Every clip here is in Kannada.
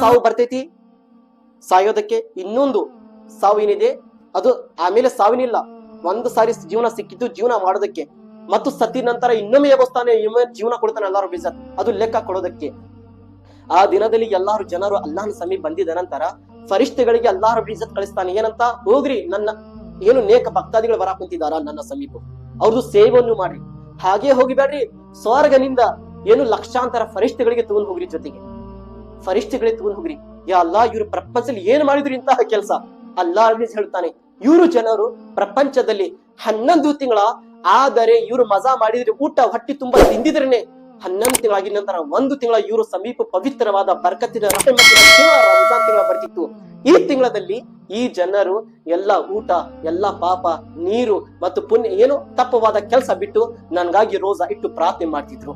ಸಾವು ಬರ್ತೈತಿ, ಸಾಯೋದಕ್ಕೆ ಇನ್ನೊಂದು ಸಾವು ಏನಿದೆ ಅದು ಆಮೇಲೆ ಸಾವಿನಿಲ್ಲ. ಒಂದು ಸಾರಿ ಜೀವನ ಸಿಕ್ಕಿದ್ದು ಜೀವನ ಮಾಡೋದಕ್ಕೆ, ಮತ್ತು ಸತಿ ನಂತರ ಇನ್ನೊಮ್ಮೆ ಎಬ್ಬಿಸ್ತಾನೆ, ಜೀವನ ಕೊಡ್ತಾನೆ ಅಲ್ಲಾಹ್ ರಬ್ಬುಲ್ ಇಜ್ಜತ್, ಅದು ಲೆಕ್ಕ ಕೊಡೋದಕ್ಕೆ. ಆ ದಿನದಲ್ಲಿ ಎಲ್ಲಾರು ಜನರು ಅಲ್ಲಾಹನ ಸಮೀಪ ಬಂದಿದ ನಂತರ ಫರಿಷ್ಠೆಗಳಿಗೆ ಅಲ್ಲಾಹ್ ರಬ್ಬುಲ್ ಇಜ್ಜತ್ ಕಳಿಸ್ತಾನೆ. ಏನಂತ? ಹೋಗ್ರಿ, ನನ್ನ ಏನು ನೇಕ ಭಕ್ತಾದಿಗಳು ಬರ ಕುಂತಿದಾರ ನನ್ನ ಸಮೀಪ, ಅವ್ರದ್ದು ಸೇವೆಯನ್ನು ಮಾಡ್ರಿ. ಹಾಗೆ ಹೋಗಿಬೇಡ್ರಿ, ಸ್ವರ್ಗನಿಂದ ಏನು ಲಕ್ಷಾಂತರ ಫರಿಷ್ಠೆಗಳಿಗೆ ತಗೊಂಡ್ ಹೋಗ್ರಿ, ಜೊತೆಗೆ ಫರಿಷ್ಠೆಗಳಿಗೆ ತಗೊಂಡ್ ಹೋಗ್ರಿ. ಯಾ ಅಲ್ಲಾ, ಇವ್ರು ಪ್ರಪಂಚದಲ್ಲಿ ಏನ್ ಮಾಡಿದ್ರು ಇಂತಹ ಕೆಲಸ? ಅಲ್ಲಾಹ್ ರಬ್ಬುಲ್ ಇಜ್ಜತ್ ಹೇಳ್ತಾನೆ, ಇವರು ಜನರು ಪ್ರಪಂಚದಲ್ಲಿ 11 ತಿಂಗಳ ಆದರೆ ಇವರು ಮಜಾ ಮಾಡಿದ್ರೆ, ಊಟ ಹೊಟ್ಟಿ ತುಂಬಾ ತಿಂದಿದ್ರೇನೆ 11 ತಿಂಗಳಾಗಿದ ನಂತರ 1 ತಿಂಗಳ ಇವರು ಸಮೀಪ ಪವಿತ್ರವಾದ ಬರ್ಕತ್ತಿನ ರಂಜಾನ್ ತಿಂಗಳ ಬರ್ತಿತ್ತು. ಈ ತಿಂಗಳಲ್ಲಿ ಈ ಜನರು ಎಲ್ಲ ಊಟ, ಎಲ್ಲ ಪಾಪ, ನೀರು ಮತ್ತು ಪುಣ್ಯ ಏನು ತಪ್ಪವಾದ ಕೆಲಸ ಬಿಟ್ಟು ನನ್ಗಾಗಿ ರೋಜಾ ಇಟ್ಟು ಪ್ರಾರ್ಥನೆ ಮಾಡ್ತಿದ್ರು,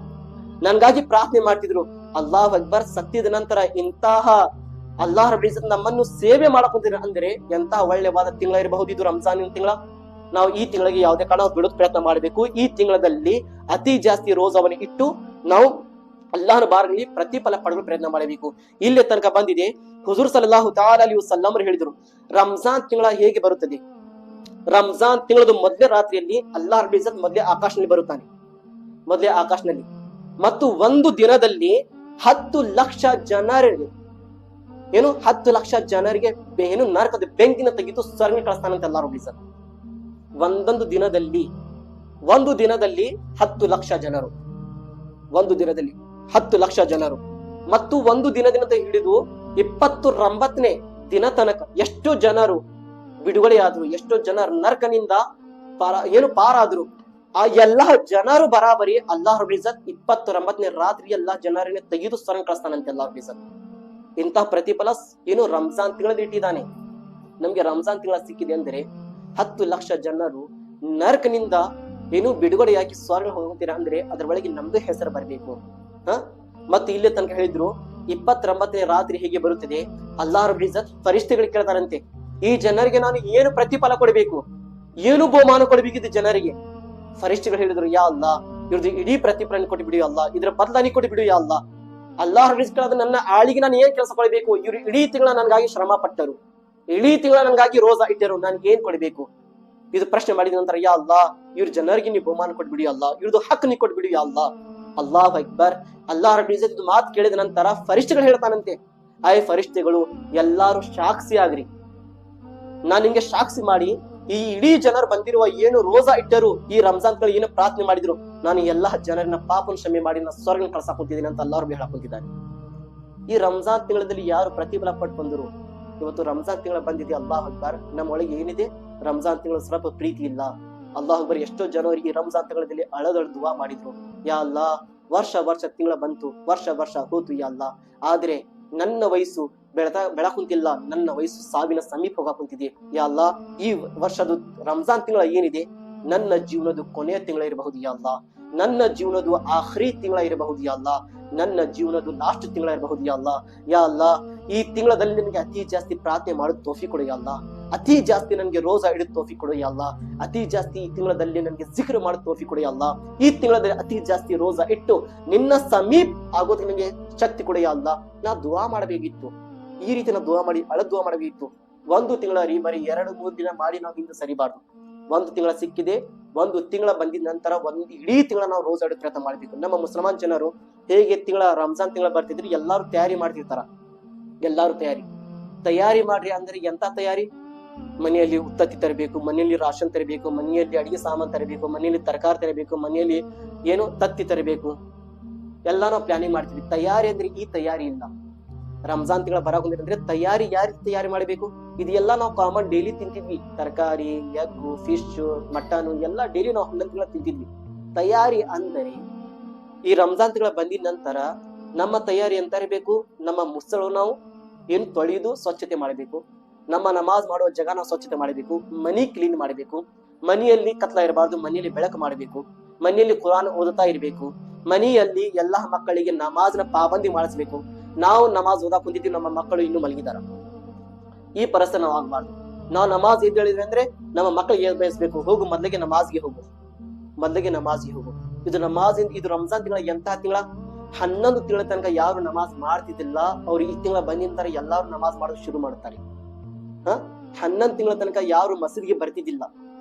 ನನ್ಗಾಗಿ ಪ್ರಾರ್ಥನೆ ಮಾಡ್ತಿದ್ರು. ಅಲ್ಲಾಹ್ ಅಕ್ಬರ್. ಸತ್ಯದ ನಂತರ ಇಂತಹ ಅಲ್ಲಾಹ್ ರಬ್ಬುಲ್ ಇಜ್ಜತ್ ನಮ್ಮನ್ನು ಸೇವೆ ಮಾಡಕೊಂತಿದ್ರು ಅಂದ್ರೆ ಎಂತಹ ಒಳ್ಳೆವಾದ ತಿಂಗಳ ಇರಬಹುದು ಇದು ರಂಜಾನಿನ ತಿಂಗಳ. ನಾವು ಈ ತಿಂಗಳಿಗೆ ಯಾವುದೇ ಕಾರಣ ಬಿಡೋದ್ ಪ್ರಯತ್ನ ಮಾಡಬೇಕು. ಈ ತಿಂಗಳಲ್ಲಿ ಅತಿ ಜಾಸ್ತಿ ರೋಜಾವನ್ನು ಇಟ್ಟು ನಾವು ಅಲ್ಲಾಹನ ಬಾರಲ್ಲಿ ಪ್ರತಿಫಲ ಪಡೆಯಲು ಪ್ರಯತ್ನ ಮಾಡಬೇಕು. ಇಲ್ಲಿ ತನಕ ಬಂದಿದೆ. ಹುಜೂರ್ ಸಲ್ಲಲ್ಲಾಹು ತಆಲಾ ಅಲೈಹಿ ವಸಲ್ಲಂ ಹೇಳಿದ್ರು, ರಂಜಾನ್ ತಿಂಗಳ ಹೇಗೆ ಬರುತ್ತದೆ? ರಂಜಾನ್ ತಿಂಗಳದ ಮೊದಲೇ ರಾತ್ರಿಯಲ್ಲಿ ಅಲ್ಲಾಹ್ ರಬ್ಬುಲ್ ಇಜ್ಜತ್ ಮೊದಲೇ ಆಕಾಶದಲ್ಲಿ ಬರುತ್ತಾನೆ, ಮೊದಲೇ ಆಕಾಶದಲ್ಲಿ. ಮತ್ತು ಒಂದು ದಿನದಲ್ಲಿ 10 ಲಕ್ಷ ಜನರಿಗೆ ಏನು 10 ಲಕ್ಷ ಜನರಿಗೆ ಏನು ನರಕದ ಬೆಂಕಿನ ತೆಗೆದು ಸ್ವರ್ಗ ಕಳಿಸ್ತಾನಂತೆ ಅಲ್ಲಾಹ್ ರಬ್ಬುಲ್ ಇಜ್ಜತ್. ಒಂದು ದಿನದಲ್ಲಿ 10 ಲಕ್ಷ ಜನರು, ಒಂದು ದಿನದಲ್ಲಿ 10 ಲಕ್ಷ ಜನರು. ಮತ್ತು ಒಂದು ದಿನದಿಂದ ಹಿಡಿದು 29ನೇ ದಿನ ತನಕ ಎಷ್ಟೋ ಜನರು ಬಿಡುಗಡೆಯಾದ್ರು, ಎಷ್ಟೋ ಜನರು ನರಕನಿಂದ ಪಾರಾದ್ರು. ಆ ಎಲ್ಲಾ ಜನರು ಬರಾಬರಿ ಅಲ್ಲಾಹ್ ರಬ್ಬುಲ್ ಇಜ್ಜತ್ 29ನೇ ರಾತ್ರಿ ಎಲ್ಲಾ ಜನರನ್ನ ತೆಗೆದು ಸ್ವರ್ಗ ಕಳಿಸ್ತಾನಂತೆ ಅಲ್ಲಾಹ್ ರಬ್ಬುಲ್ ಇಜ್ಜತ್. ಇಂತಹ ಪ್ರತಿಫಲ ಏನು ರಂಜಾನ್ ತಿಂಗಳಲ್ಲಿ ಇಟ್ಟಿದ್ದಾನೆ. ನಮ್ಗೆ ರಂಜಾನ್ ತಿಂಗಳ ಸಿಕ್ಕಿದೆ ಅಂದ್ರೆ 10 ಲಕ್ಷ ಜನರು ನರಕನಿಂದ ಏನು ಬಿಡುಗಡೆಯಾಗಿ ಸ್ವರ್ಗ ಹೋಗ್ತೀರಾ ಅಂದ್ರೆ ಅದ್ರ ಒಳಗೆ ನಮ್ದು ಹೆಸರು ಬರಬೇಕು. ಮತ್ತೆ ಇಲ್ಲಿ ತನಕ ಹೇಳಿದ್ರು 29ನೇ ರಾತ್ರಿ ಹೇಗೆ ಬರುತ್ತದೆ? ಅಲ್ಲಾಹ್ ರಬ್ಬುಲ್ ಇಜ್ಜತ್ ಫರಿಷ್ಠೆಗಳಿಗೆ ಕೇಳ್ತಾರಂತೆ, ಈ ಜನರಿಗೆ ನಾನು ಏನು ಪ್ರತಿಫಲ ಕೊಡಬೇಕು, ಏನು ಬಹುಮಾನ ಕೊಡಬೇಕಿದ್ದು ಜನರಿಗೆ? ಫರಿಷ್ಠೆಗಳು ಹೇಳಿದ್ರು, ಯಾ ಅಲ್ಲಾ, ಇವ್ರದ್ದು ಇಡೀ ಪ್ರತಿಫಲ ಕೊಟ್ಟು ಬಿಡಿ ಅಲ್ಲಾ, ಇದ್ರ ಬದಲಾಗಿ ಕೊಟ್ಟು ಬಿಡು ಯಾ ಅಲ್ಲಾ. ಅಲ್ಲಾಹ್ ರಬ್ಬುಲ್ ಇಜ್ಜತ್ ನನ್ನ ಆಳಿಗೆ ನಾನು ಏನ್ ಕೆಲಸ ಕೊಡಬೇಕು? ಇವ್ರು ಇಡೀ ತಿಂಗಳ ನನ್ಗಾಗಿ ಶ್ರಮ ಪಟ್ಟರು, ಇಡೀ ತಿಂಗಳ ನನ್ಗಾಗಿ ರೋಜಾ ಇಟ್ಟರು, ನನ್ಗೆ ಏನ್ ಕೊಡಬೇಕು? ಇದು ಪ್ರಶ್ನೆ ಮಾಡಿದ ನಂತರ, ಯಾ ಅಲ್ಲಾ, ಇವ್ರ ಜನರಿಗೆ ನೀವು ಬಹುಮಾನ ಕೊಟ್ಬಿಡಿ ಅಲ್ಲಾ, ಇವ್ರದ್ದು ಹಕ್ ನೀ ಕೊಟ್ಬಿಡಿ ಯಾ ಅಲ್ಲಾ. ಅಲ್ಲಾಹ್ ಅಕ್ಬರ್. ಅಲ್ಲಾಹ್ ರಬ್ಬುಲ್ ಇಜ್ಜತ್ ಇದು ಮಾತು ಕೇಳಿದ ನಂತರ ಫರಿಷ್ಠೆಗಳು ಹೇಳ್ತಾನಂತೆ, ಆಯ್ ಫರಿಷ್ಠೆಗಳು ಎಲ್ಲಾರು ಸಾಕ್ಷಿ ಆಗ್ರಿ, ನಾನ್ ನಿಮ್ಗೆ ಸಾಕ್ಷಿ ಮಾಡಿ ಈ ಇಡೀ ಜನರು ಬಂದಿರುವ ಏನು ರೋಜಾ ಇಟ್ಟರು, ಈ ರಂಜಾನ್ ತಿಂಗಳು ಏನು ಪ್ರಾರ್ಥನೆ ಮಾಡಿದ್ರು, ನಾನು ಎಲ್ಲಾ ಜನರನ್ನ ಪಾಪನ ಕ್ಷಮೆ ಮಾಡಿ ನಾನು ಸ್ವರ್ಗ ಕಳ್ಸಾಕ್ ಕುಂತಿದ್ದೀನಿ ಅಂತ ಅಲ್ಲಾಹ್ ರಬ್ಬುಲ್ ಹೇಳಕ್ಕೊಂತಿದ್ದಾನೆ. ಈ ರಂಜಾನ್ ತಿಂಗಳಲ್ಲಿ ಯಾರು ಪ್ರತಿಫಲ ಪಟ್ಟು ಬಂದರು? ಇವತ್ತು ರಂಜಾನ್ ತಿಂಗಳ ಬಂದಿದೆ. ಅಲ್ಲಾಹ್ ಅಕ್ಬರ್. ನಮ್ಮ ಒಳಗೆ ಏನಿದೆ? ರಂಜಾನ್ ತಿಂಗಳು ಸ್ವಲ್ಪ ಪ್ರೀತಿ ಇಲ್ಲ. ಅಲ್ಲಾಹ್ ಅಕ್ಬರ್. ಎಷ್ಟೋ ಜನರು ಈ ರಂಜಾನ್ ತಿಂಗಳಲ್ಲಿ ಅಳದಳು ದುವಾ ಮಾಡಿದ್ರು, ಯಾ ಅಲ್ಲಾ, ವರ್ಷ ತಿಂಗಳ ಬಂತು, ವರ್ಷ ಹೋತು ಯಾ ಅಲ್ಲಾ, ಆದ್ರೆ ನನ್ನ ವಯಸ್ಸು ಬೆಳಕುಂತಿಲ್ಲ, ನನ್ನ ವಯಸ್ಸು ಸಾವಿನ ಸಮೀಪ ಹೋಗಾಕುಂತಿದೆ ಯಾ ಅಲ್ಲಾ. ಈ ವರ್ಷದ ರಂಜಾನ್ ತಿಂಗಳ ಏನಿದೆ ನನ್ನ ಜೀವನದ ಕೊನೆಯ ತಿಂಗಳ ಇರಬಹುದು ಯಾ ಅಲ್ಲಾ, ನನ್ನ ಜೀವನದ ಆಖರಿ ತಿಂಗಳ ಇರಬಹುದು ಯಾ ಅಲ್ಲಾ, ನನ್ನ ಜೀವನದ ಲಾಸ್ಟ್ ತಿಂಗಳ ಇರಬಹುದು ಯಾ ಅಲ್ಲಾ. ಯಾ ಅಲ್ಲಾ, ಈ ತಿಂಗಳಲ್ಲಿ ನನಗೆ ಅತಿ ಜಾಸ್ತಿ ಪ್ರಾರ್ಥನೆ ಮಾಡೋದು ತೌಫೀಕ್ ಕೊಡು ಯಾ ಅಲ್ಲಾ, ಅತಿ ಜಾಸ್ತಿ ನನಗೆ ರೋಜಾ ಇಡೋದು ತೌಫೀಕ್ ಕೊಡು ಯಾ ಅಲ್ಲಾ, ಅತಿ ಜಾಸ್ತಿ ಈ ತಿಂಗಳಲ್ಲಿ ನನಗೆ ಜಿಕ್ರ್ ಮಾಡೋದು ತೌಫೀಕ್ ಕೊಡು ಯಾ ಅಲ್ಲಾ, ಈ ತಿಂಗಳಲ್ಲಿ ಅತಿ ಜಾಸ್ತಿ ರೋಜಾ ಇಟ್ಟು ನಿನ್ನ ಸಮೀಪ್ ಆಗೋದಕ್ಕೆ ನನಗೆ ಶಕ್ತಿ ಕೊಡು ಯಾ ಅಲ್ಲಾ. ನಾ ದುವಾ ಮಾಡಬೇಕಿತ್ತು, ಈ ರೀತಿ ನಾ ದುವಾ ಮಾಡಬೇಕಿತ್ತು. ಒಂದು ತಿಂಗಳ ಬರೀ 2-3 ದಿನ ಮಾಡಿ ನಾವು ಹಿಂದೆ ಸರಿಬಾರ್ದು. ಒಂದು ತಿಂಗಳ ಸಿಕ್ಕಿದೆ, ಒಂದು ತಿಂಗಳ ಬಂದಿದ ನಂತರ ಒಂದು ಇಡೀ ತಿಂಗಳ ನಾವು ರೋಜಾ ಇಡೋ ಪ್ರಯತ್ನ ಮಾಡ್ಬೇಕು. ನಮ್ಮ ಮುಸಲ್ಮಾನ್ ಜನರು ಹೇಗೆ ರಂಜಾನ್ ತಿಂಗಳ ಬರ್ತಿದ್ರು, ಎಲ್ಲಾರು ತಯಾರಿ ಮಾಡ್ತಿರ್ತಾರ, ಎಲ್ಲಾರು ತಯಾರಿ ಮಾಡ್ರಿ ಅಂದ್ರೆ ಎಂತ ತಯಾರಿ? ಮನೆಯಲ್ಲಿ ಉತ್ತತ್ತಿ ತರಬೇಕು, ಮನೆಯಲ್ಲಿ ರಾಷನ್ ತರಬೇಕು, ಮನೆಯಲ್ಲಿ ಅಡಿಗೆ ಸಾಮಾನ್ ತರಬೇಕು, ಮನೆಯಲ್ಲಿ ತರಕಾರಿ ತರಬೇಕು, ಮನೆಯಲ್ಲಿ ಏನು ತತ್ತಿ ತರಬೇಕು, ಎಲ್ಲ ನಾವು ಪ್ಲಾನಿಂಗ್ ಮಾಡ್ತೀವಿ. ತಯಾರಿ ಅಂದ್ರೆ ಈ ತಯಾರಿ ಇಲ್ಲ. ರಂಜಾನ್ ತಿಂಗಳ ಬರಾಕುಂದ್ರೆ ತಯಾರಿ ಯಾರು ತಯಾರಿ ಮಾಡಬೇಕು? ಇದೆಲ್ಲ ನಾವು ಕಾಮನ್ ಡೈಲಿ ತಿಂತಿದ್ವಿ, ತರಕಾರಿ, ಎಗ್ಗು, ಫಿಶ್, ಮಟನ್ ಎಲ್ಲ ಡೈಲಿ ನಾವು 11 ತಿಂಗಳ ತಿಂತಿದ್ವಿ. ತಯಾರಿ ಅಂದರೆ ಈ ರಂಜಾನ್ ತಿಂಗಳ ಬಂದಿದ ನಂತರ ನಮ್ಮ ತಯಾರಿ ಅಂತ ಇರಬೇಕು. ನಮ್ಮ ಮುಸಳು ನಾವು ಏನು ತೊಳೆದು ಸ್ವಚ್ಛತೆ ಮಾಡಬೇಕು, ನಮ್ಮ ನಮಾಜ್ ಮಾಡುವ ಜಾಗ ನಾವು ಸ್ವಚ್ಛತೆ ಮಾಡಬೇಕು, ಮನಿ ಕ್ಲೀನ್ ಮಾಡಬೇಕು, ಮನೆಯಲ್ಲಿ ಕತ್ಲ ಇರಬಾರ್ದು, ಮನೆಯಲ್ಲಿ ಬೆಳಕು ಮಾಡಬೇಕು, ಮನೆಯಲ್ಲಿ ಕುರಾನ್ ಓದುತ್ತಾ ಇರಬೇಕು, ಮನೆಯಲ್ಲಿ ಎಲ್ಲಾ ಮಕ್ಕಳಿಗೆ ನಮಾಜ್ನ ಪಾಬಂದಿ ಮಾಡಿಸ್ಬೇಕು. ನಾವು ನಮಾಜ್ ಓದಾ ಕುಂತಿದ್ವಿ, ನಮ್ಮ ಮಕ್ಕಳು ಇನ್ನೂ ಮಲಗಿದಾರ. ಈ ಪರಿಸ್ಥಿತಿ ನಾವು ಆಗ್ಬಾರ್ದು. ನಾವು ನಮಾಜ್ ಎದ್ದು ಹೇಳಿದ್ವಿ ಅಂದ್ರೆ ನಮ್ಮ ಮಕ್ಕಳಿಗೆ ಬಯಸ್ಬೇಕು, ಹೋಗು ಮೊದಲಿಗೆ ನಮಾಜ್ಗೆ ಹೋಗು. ಇದು ನಮಾಜ್, ಇದು ರಂಜಾನ್ ತಿಂಗಳ ಎಂತಹ ತಿಂಗಳ? 11 ತಿಂಗಳ ತನಕ ಯಾರು ನಮಾಜ್ ಮಾಡ್ತಿದ್ದಿಲ್ಲ ಅವ್ರು ಈ ತಿಂಗಳ ಬಂದಿರ್ತಾರೆ ಎಲ್ಲಾರು ನಮಾಜ್ ಮಾಡೋದು ಶುರು ಮಾಡ್ತಾರೆ. 11 ತಿಂಗಳ ತನಕ ಯಾರು ಮಸೀದ್ಗೆ ಬರ್ತಿದ್ದಿಲ್ಲ,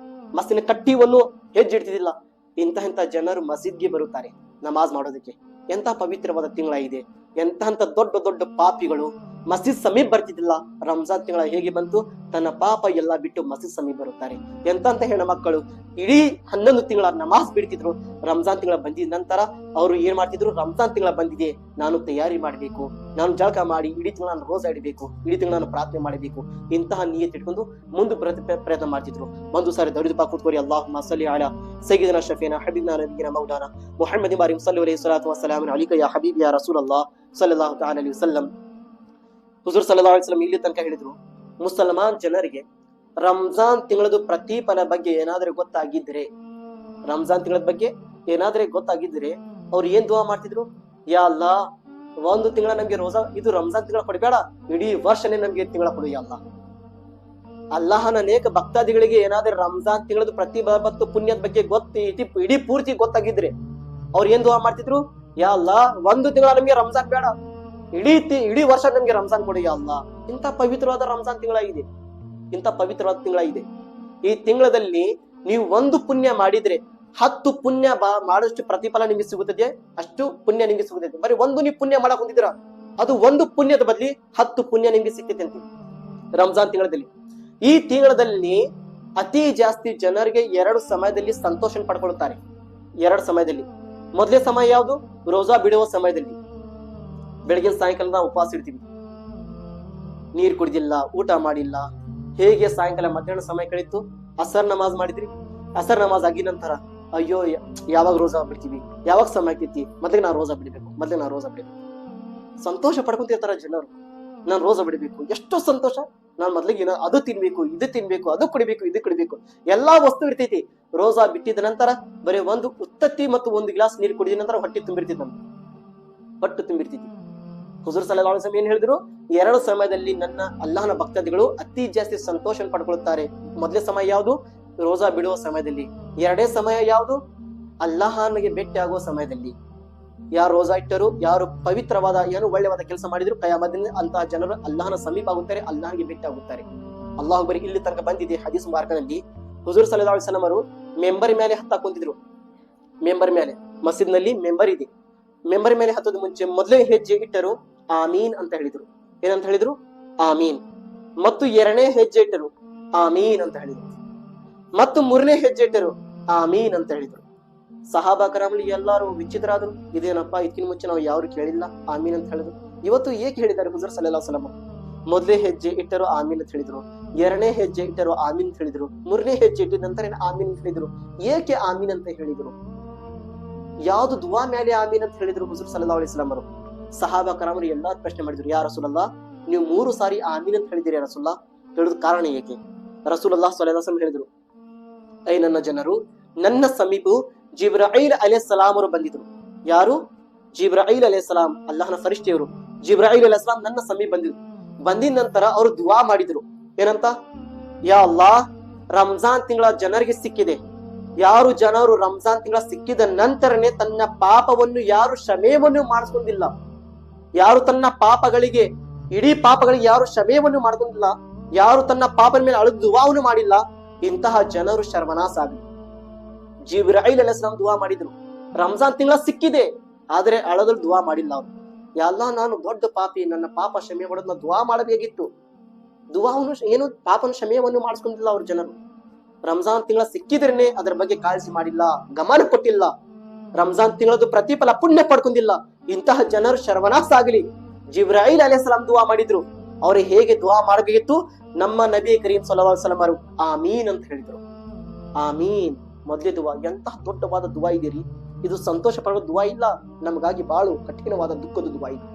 ಮಸೀದಿನ ಕಟ್ಟಿವನ್ನು ಹೆಜ್ಜೆ ಇಡ್ತಿದ್ದಿಲ್ಲ, ಇಂಥ ಜನರು ಮಸೀದ್ಗೆ ಬರುತ್ತಾರೆ ನಮಾಜ್ ಮಾಡೋದಕ್ಕೆ. ಎಂತ ಪವಿತ್ರವಾದ ತಿಂಗಳ ಇದೆ. ಎಂತ ದೊಡ್ಡ ದೊಡ್ಡ ಪಾಪಿಗಳು ಮಸೀದ್ ಸಮೀಪ ಬರ್ತಿದ್ದಿಲ್ಲ, ರಂಜಾನ್ ತಿಂಗಳ ಹೇಗೆ ಬಂತು, ತನ್ನ ಪಾಪ ಎಲ್ಲ ಬಿಟ್ಟು ಮಸೀದ್ ಸಮೀಪ ಬರುತ್ತಾರೆ. ಎಂತ ಹೆಣ್ಣು ಮಕ್ಕಳು ಇಡೀ 11 ತಿಂಗಳ ನಮಾಜ್ ಬಿಡ್ತಿದ್ರು. ರಂಜಾನ್ ತಿಂಗಳ ಬಂದಿದ ನಂತರ ಅವರು ಏನ್ ಮಾಡ್ತಿದ್ರು, ರಂಜಾನ್ ತಿಂಗಳ ಬಂದಿದೆ, ನಾನು ತಯಾರಿ ಮಾಡ್ಬೇಕು, ನಾನು ಜಳಕ ಮಾಡಿ ಇಡೀ ತಿಂಗಳ ನಾನು ರೋಜಾ ಇಡಬೇಕು, ಇಡೀ ತಿಂಗಳ ನಾನು ಪ್ರಾರ್ಥನೆ ಮಾಡಬೇಕು, ಇಂತಹ ನಿಯತ್ ಇಟ್ಕೊಂಡು ಮುಂದೆ ಪ್ರಯತ್ನ ಮಾಡ್ತಿದ್ರು. ಒಂದು ಸಾರಿ ದೌರಿದ ಪಾಕ್ ಕೂತ್ಕೋರಿ. ಅಲ್ಲಾಹುಮ್ಮ ಸಲ್ಲಿ ಅಲಾ ಸಯ್ಯಿದನಾ ಶಫೀನಾ ಹಬೀಬ್ನಾ ನಬಿಯಿನಾ ಮೌಲಾನಾ ಮುಹಮ್ಮದ್ ಬಾರಿ ಸಲ್ಲಲ್ಲಾಹು ಅಲೈಹಿ ವಸಲ್ಲಂ ವಸ್ಸಲಾಮು ಅಲೈಕ ಯಾ ಹಬೀಬಿ ಯಾ ರಸೂಲಲ್ಲಾಹ್ ಸಲ್ಲಲ್ಲಾಹು ತಆಲಾ ಅಲೈಹಿ ವಸಲ್ಲಂ. ಹುಜೂರ್ ಸಲ್ಲಲ್ಲಾಹು ಅಲೈಹಿ ವಸಲ್ಲಂ ಇಲ್ಲಿ ತನಕ ಹೇಳಿದ್ರು, ಮುಸಲ್ಮಾನ್ ಜನರಿಗೆ ರಂಜಾನ್ ತಿಂಗಳದ ಪ್ರತಿಫಲ ಬಗ್ಗೆ ಏನಾದ್ರೆ ಗೊತ್ತಾಗಿದ್ರೆ, ರಂಜಾನ್ ತಿಂಗಳ ಬಗ್ಗೆ ಏನಾದ್ರೆ ಗೊತ್ತಾಗಿದ್ರೆ ಅವ್ರು ಏನ್ ದುವಾ ಮಾಡ್ತಿದ್ರು, ಯಾ ಅಲ್ಲಾ ಒಂದು ತಿಂಗಳ ನಮ್ಗೆ ರೋಜಾ, ಇದು ರಂಜಾನ್ ತಿಂಗಳ ಕೊಡಬೇಡ, ಇಡೀ ವರ್ಷನೇ ನಮ್ಗೆ ತಿಂಗಳ ಕೊಡು ಯಾ ಅಲ್ಲಾ. ಅಲ್ಲಾಹನ ಅನೇಕ ಭಕ್ತಾದಿಗಳಿಗೆ ಏನಾದ್ರೆ ರಂಜಾನ್ ತಿಂಗಳದ ಪ್ರತಿಫಲ ಮತ್ತು ಪುಣ್ಯದ ಬಗ್ಗೆ ಇಡೀ ಪೂರ್ತಿ ಗೊತ್ತಾಗಿದ್ರೆ ಅವ್ರು ಏನ್ ದುವಾ ಮಾಡ್ತಿದ್ರು, ಯಾ ಅಲ್ಲಾ ಒಂದು ತಿಂಗಳ ನಮ್ಗೆ ರಂಜಾನ್ ಬೇಡ, ಇಡೀ ವರ್ಷ ನಮ್ಗೆ ರಂಜಾನ್ ಕೊಡು ಯಾ ಅಲ್ಲಾ. ಇಂಥ ಪವಿತ್ರವಾದ ರಂಜಾನ್ ತಿಂಗಳ ಇದೆ, ಇಂಥ ಪವಿತ್ರವಾದ ತಿಂಗಳ ಇದೆ. ಈ ತಿಂಗಳಲ್ಲಿ ನೀವು ಒಂದು ಪುಣ್ಯ ಮಾಡಿದ್ರೆ 10 ಪುಣ್ಯ ಮಾಡಷ್ಟು ಪ್ರತಿಫಲ ನಿಮಗೆ ಸಿಗುತ್ತದೆ, ಅಷ್ಟು ಪುಣ್ಯ ನಿಮಗೆ ಸಿಗುತ್ತದೆ. ಬರೀ ಒಂದು ನೀವು ಪುಣ್ಯ ಮಾಡಕ್ ಹೊಂದಿದ್ರ ಅದು ಒಂದು ಪುಣ್ಯದ ಬದಲಿ 10 ಪುಣ್ಯ ನಿಮಗೆ ಸಿಗ್ತೈತೆ ಅಂತ ರಂಜಾನ್ ತಿಂಗಳಲ್ಲಿ. ಈ ತಿಂಗಳಲ್ಲಿ ಅತಿ ಜಾಸ್ತಿ ಜನರಿಗೆ 2 ಸಮಯದಲ್ಲಿ ಸಂತೋಷ ಪಡ್ಕೊಳ್ತಾರೆ. 2 ಸಮಯದಲ್ಲಿ. ಮೊದಲೇ ಸಮಯ ಯಾವುದು? ರೋಜಾ ಬಿಡುವ ಸಮಯದಲ್ಲಿ. ಬೆಳಗಿನ ಸಾಯಂಕಾಲ ನಾವು ಉಪವಾಸ ಇಡ್ತೀವಿ, ನೀರ್ ಕುಡಿದಿಲ್ಲ, ಊಟ ಮಾಡಿಲ್ಲ, ಹೇಗೆ ಸಾಯಂಕಾಲ ಮಧ್ಯಾಹ್ನ ಸಮಯ ಕಳೀತು, ಅಸರ್ ನಮಾಜ್ ಮಾಡಿದ್ರಿ, ಅಸರ್ ನಮಾಜ್ ಆಗಿ ನಂತರ ಅಯ್ಯೋ ಯಾವಾಗ ರೋಜಾ ಬಿಡ್ತೀವಿ, ಯಾವಾಗ ಸಮಯ ಆಗ್ತೈತಿ, ಮೊದ್ಲಿಗೆ ನಾವು ರೋಜಾ ಬಿಡಬೇಕು, ಸಂತೋಷ ಪಡ್ಕೊಂತಿರ್ತಾರ ಜನರು. ನಾನು ರೋಜಾ ಬಿಡಬೇಕು, ಎಷ್ಟೋ ಸಂತೋಷ, ನಾನ್ ಮೊದ್ಲಿಗೆ ಅದು ತಿನ್ಬೇಕು, ಇದು ತಿನ್ಬೇಕು, ಅದು ಕುಡಿಬೇಕು, ಇದು ಕುಡಿಬೇಕು, ಎಲ್ಲಾ ವಸ್ತು ಇರ್ತೈತಿ. ರೋಜಾ ಬಿಟ್ಟಿದ ನಂತರ ಬರೀ ಒಂದು ಉತ್ತತ್ತಿ ಮತ್ತು 1 ಗ್ಲಾಸ್ ನೀರು ಕುಡಿದ ನಂತರ ಹೊಟ್ಟೆ ತುಂಬಿರ್ತೈತಿ. ಹುಜೂರ್ ಸಲ್ಲಲ್ಲಾಹು ಅಲೈಹಿ ವಸಲ್ಲಂ ಏನ್ ಹೇಳಿದ್ರು, 2 ಸಮಯದಲ್ಲಿ ನನ್ನ ಅಲ್ಲಾಹನ ಭಕ್ತಾದಿಗಳು ಅತಿ ಜಾಸ್ತಿ ಸಂತೋಷ ಪಡ್ಕೊಳ್ತಾರೆ. ಮೊದಲೇ ಸಮಯ ಯಾವುದು? ರೋಜಾ ಬಿಡುವ ಸಮಯದಲ್ಲಿ. 2ನೇ ಸಮಯ ಯಾವುದು? ಅಲ್ಲಾಹನಿಗೆ ಭೇಟಿ ಆಗುವ ಸಮಯದಲ್ಲಿ. ಯಾರು ರೋಜಾ ಇಟ್ಟರು, ಯಾರು ಪವಿತ್ರವಾದ ಏನು ಒಳ್ಳೆವಾದ ಕೆಲಸ ಮಾಡಿದ್ರು, ಕಯಾಮದಿಂದ ಅಂತಹ ಜನರು ಅಲ್ಲಾಹನ ಸಮೀಪ ಆಗುತ್ತಾರೆ, ಅಲ್ಲಾಹನಿಗೆ ಭೇಟಿ ಆಗುತ್ತಾರೆ. ಅಲ್ಲಾಹ್ ಬರಿ ಇಲ್ಲಿ ತನಕ ಬಂದಿದೆ ಹದೀಸ್ ಮುಬಾರಕನಲ್ಲಿ. ಹುಜೂರ್ ಸಲ್ಲಲ್ಲಾಹು ಅಲೈಹಿ ವಸಲ್ಲಂ ಅವರು ಮೆಂಬರ್ ಮೇಲೆ ಹತ್ತಾಕೊಂತಿದ್ರು. ಮೆಂಬರ್ ಮೇಲೆ, ಮಸೀದ್ ನಲ್ಲಿ ಮೆಂಬರ್ ಇದೆ, ಮೆಂಬರ್ ಮೇಲೆ ಹತ್ತೋದು ಮುಂಚೆ ಮೊದಲೇ ಹೆಜ್ಜೆ ಇಟ್ಟರು ಆಮೀನ್ ಅಂತ ಹೇಳಿದ್ರು. ಏನಂತ ಹೇಳಿದ್ರು? ಆಮೀನ್. ಮತ್ತು 2ನೇ ಹೆಜ್ಜೆ ಇಟ್ಟರು ಆಮೀನ್ ಅಂತ ಹೇಳಿದ್ರು. ಮತ್ತು 3ನೇ ಹೆಜ್ಜೆ ಇಟ್ಟರು ಆಮೀನ್ ಅಂತ ಹೇಳಿದ್ರು. ಸಹಾಬಾ ಕರಾಮಲ್ಲಿ ಎಲ್ಲಾರು ವಿಚಿತ್ರ ಆದ್ರು, ಇದೇನಪ್ಪಾ ಇದಕ್ಕಿಂತ ಮುಂಚೆ ನಾವು ಯಾರು ಕೇಳಿಲ್ಲ ಆಮೀನ್ ಅಂತ ಹೇಳಿದ್ರು. ಇವತ್ತು ಏಕೆ ಹೇಳಿದ್ದಾರೆ ಹುಜೂರ್ ಸಲ್ಲಲ್ಲಾಹು ಅಲೈಹಿ ವಸಲ್ಲಂ? ಮೊದಲೇ ಹೆಜ್ಜೆ ಇಟ್ಟರು ಆಮೀನ್ ಅಂತ ಹೇಳಿದ್ರು, 2ನೇ ಹೆಜ್ಜೆ ಇಟ್ಟರು ಆಮೀನ್ ಅಂತ ಹೇಳಿದ್ರು, 3ನೇ ಹೆಜ್ಜೆ ಇಟ್ಟಿದ ನಂತರ ಆಮೀನ್ ಅಂತ ಹೇಳಿದ್ರು. ಏಕೆ ಆಮೀನ್ ಅಂತ ಹೇಳಿದ್ರು? ಯಾವ್ದು ದುವಾ ಮೇಲೆ ಆಮೀನ್ ಅಂತ ಹೇಳಿದ್ರು ಹುಜೂರ್ ಸಲ್ಲಲ್ಲಾಹು ಅಲೈಹಿ ವಸಲ್ಲಂ ಅವರು? ಸಹಾಬಾ ಕರಾಮರು ಎಲ್ಲಾರು ಪ್ರಶ್ನೆ ಮಾಡಿದ್ರು, ಯಾ ರಸೂಲಲ್ಲಾಹ್, ನೀವು 3 ಸಾರಿ ಆಮೀನ್ ಅಂತ ಹೇಳಿದಿರಿ ರಸೂಲುಲ್ಲಾಹ್, ಹೇಳೋದು ಕಾರಣ ಏಕೆ? ರಸೂಲುಲ್ಲಾಹ್ ಸಲ್ಲಲ್ಲಾಹು ಅಲೈಹಿ ವಸಲ್ಲಂ ಹೇಳಿದ್ರು, ಐ ನನ್ನ ಜನರು, ನನ್ನ ಸಮೀಪವು ಜಿಬ್ರಾಯಿಲ್ ಅಲೈಹಿಸ್ಸಲಾಂ ಅವರು ಬಂದಿದ್ರು. ಯಾರು? ಜಿಬ್ರಾಯಿಲ್ ಅಲೈಹಿಸ್ಸಲಾಂ, ಅಲ್ಲಾಹನ ಫರಿಷ್ಠೆಯವರು. ಜಿಬ್ರಾಯಿಲ್ ಅಲೈಹಿಸ್ಸಲಾಂ ನನ್ನ ಸಮೀಪ ಬಂದಿದ್ರು. ಬಂದಿದ ನಂತರ ಅವರು ದುವಾ ಮಾಡಿದ್ರು. ಏನಂತ? ಯಾ ಅಲ್ಲಾಹ್, ರಂಜಾನ್ ತಿಂಗಳ ಜನರಿಗೆ ಸಿಕ್ಕಿದೆ, ಯಾರು ಜನರು ರಂಜಾನ್ ತಿಂಗಳ ಸಿಕ್ಕಿದ ನಂತರನೇ ತನ್ನ ಪಾಪವನ್ನು ಯಾರು ಕ್ಷಮೆಯನ್ನು ಮಾಡಿಸ್ಕೊಂಡಿಲ್ಲ, ಯಾರು ತನ್ನ ಪಾಪಗಳಿಗೆ ಇಡೀ ಪಾಪಗಳಿಗೆ ಯಾರು ಕ್ಷಮೆಯನ್ನು ಮಾಡ್ಕೊಂಡಿಲ್ಲ, ಯಾರು ತನ್ನ ಪಾಪದ ಮೇಲೆ ಅಳುದು ದುವಾವನ್ನು ಮಾಡಿಲ್ಲ, ಇಂತಹ ಜನರು ಸರ್ವನಾಶ ಆಗಲಿ. ಜಿಬ್ರಾಯಿಲ್ ಅಲೈಹಿಸ್ಸಲಾಂ ದುವಾ ಮಾಡಿದ್ರು. ರಂಜಾನ್ ತಿಂಗಳ ಸಿಕ್ಕಿದೆ, ಆದ್ರೆ ಅಳದಲ್ಲಿ ದುವಾ ಮಾಡಿಲ್ಲ ಅವರು. ಎಲ್ಲ ನಾನು ದೊಡ್ಡ ಪಾಪಿ, ನನ್ನ ಪಾಪ ಕ್ಷಮೆ ಮಾಡೋದನ್ನ ದುವಾ ಮಾಡಬೇಕಿತ್ತು. ದುವಾವನ್ನು ಏನು ಪಾಪನ ಕ್ಷಮೆಯನ್ನು ಮಾಡಿಸ್ಕೊಂಡಿಲ್ಲ ಅವ್ರ ಜನರು. ರಂಜಾನ್ ತಿಂಗಳ ಸಿಕ್ಕಿದ್ರೇನೆ ಅದರ ಬಗ್ಗೆ ಕಾಳಜಿ ಮಾಡಿಲ್ಲ, ಗಮನ ಕೊಟ್ಟಿಲ್ಲ, ರಂಜಾನ್ ತಿಂಗಳದ್ದು ಪ್ರತಿಫಲ ಪುಣ್ಯ ಪಡ್ಕೊಂಡಿಲ್ಲ. ಇಂತಹ ಜನರು ಸರ್ವನಾಶ ಆಗಲಿ. ಜಿಬ್ರಾಯಿಲ್ ಅಲೈಹಿಸ್ಸಲಾಂ ದುವಾ ಮಾಡಿದ್ರು. ಅವ್ರಿಗೆ ಹೇಗೆ ದುವಾ ಮಾಡಬೇಕಿತ್ತು? ನಮ್ಮ ನಬಿ ಕರೀಂ ಸಲ್ಲಲ್ಲಾಹು ಅಲೈಹಿ ವಸಲ್ಲಂ ಅವರು ಆಮೀನ್ ಅಂತ ಹೇಳಿದ್ರು. ಆಮೀನ್ ಮೊದಲೇ ದುವಾ. ಎಂತಹ ದೊಡ್ಡವಾದ ದುವಾ ಇದೀರಿ. ಇದು ಸಂತೋಷ ಪಡುವ ದುವಾ ಇಲ್ಲ, ನಮಗಾಗಿ ಬಾಳು ಕಠಿಣವಾದ ದುಃಖದ ದುವಾ ಇದು.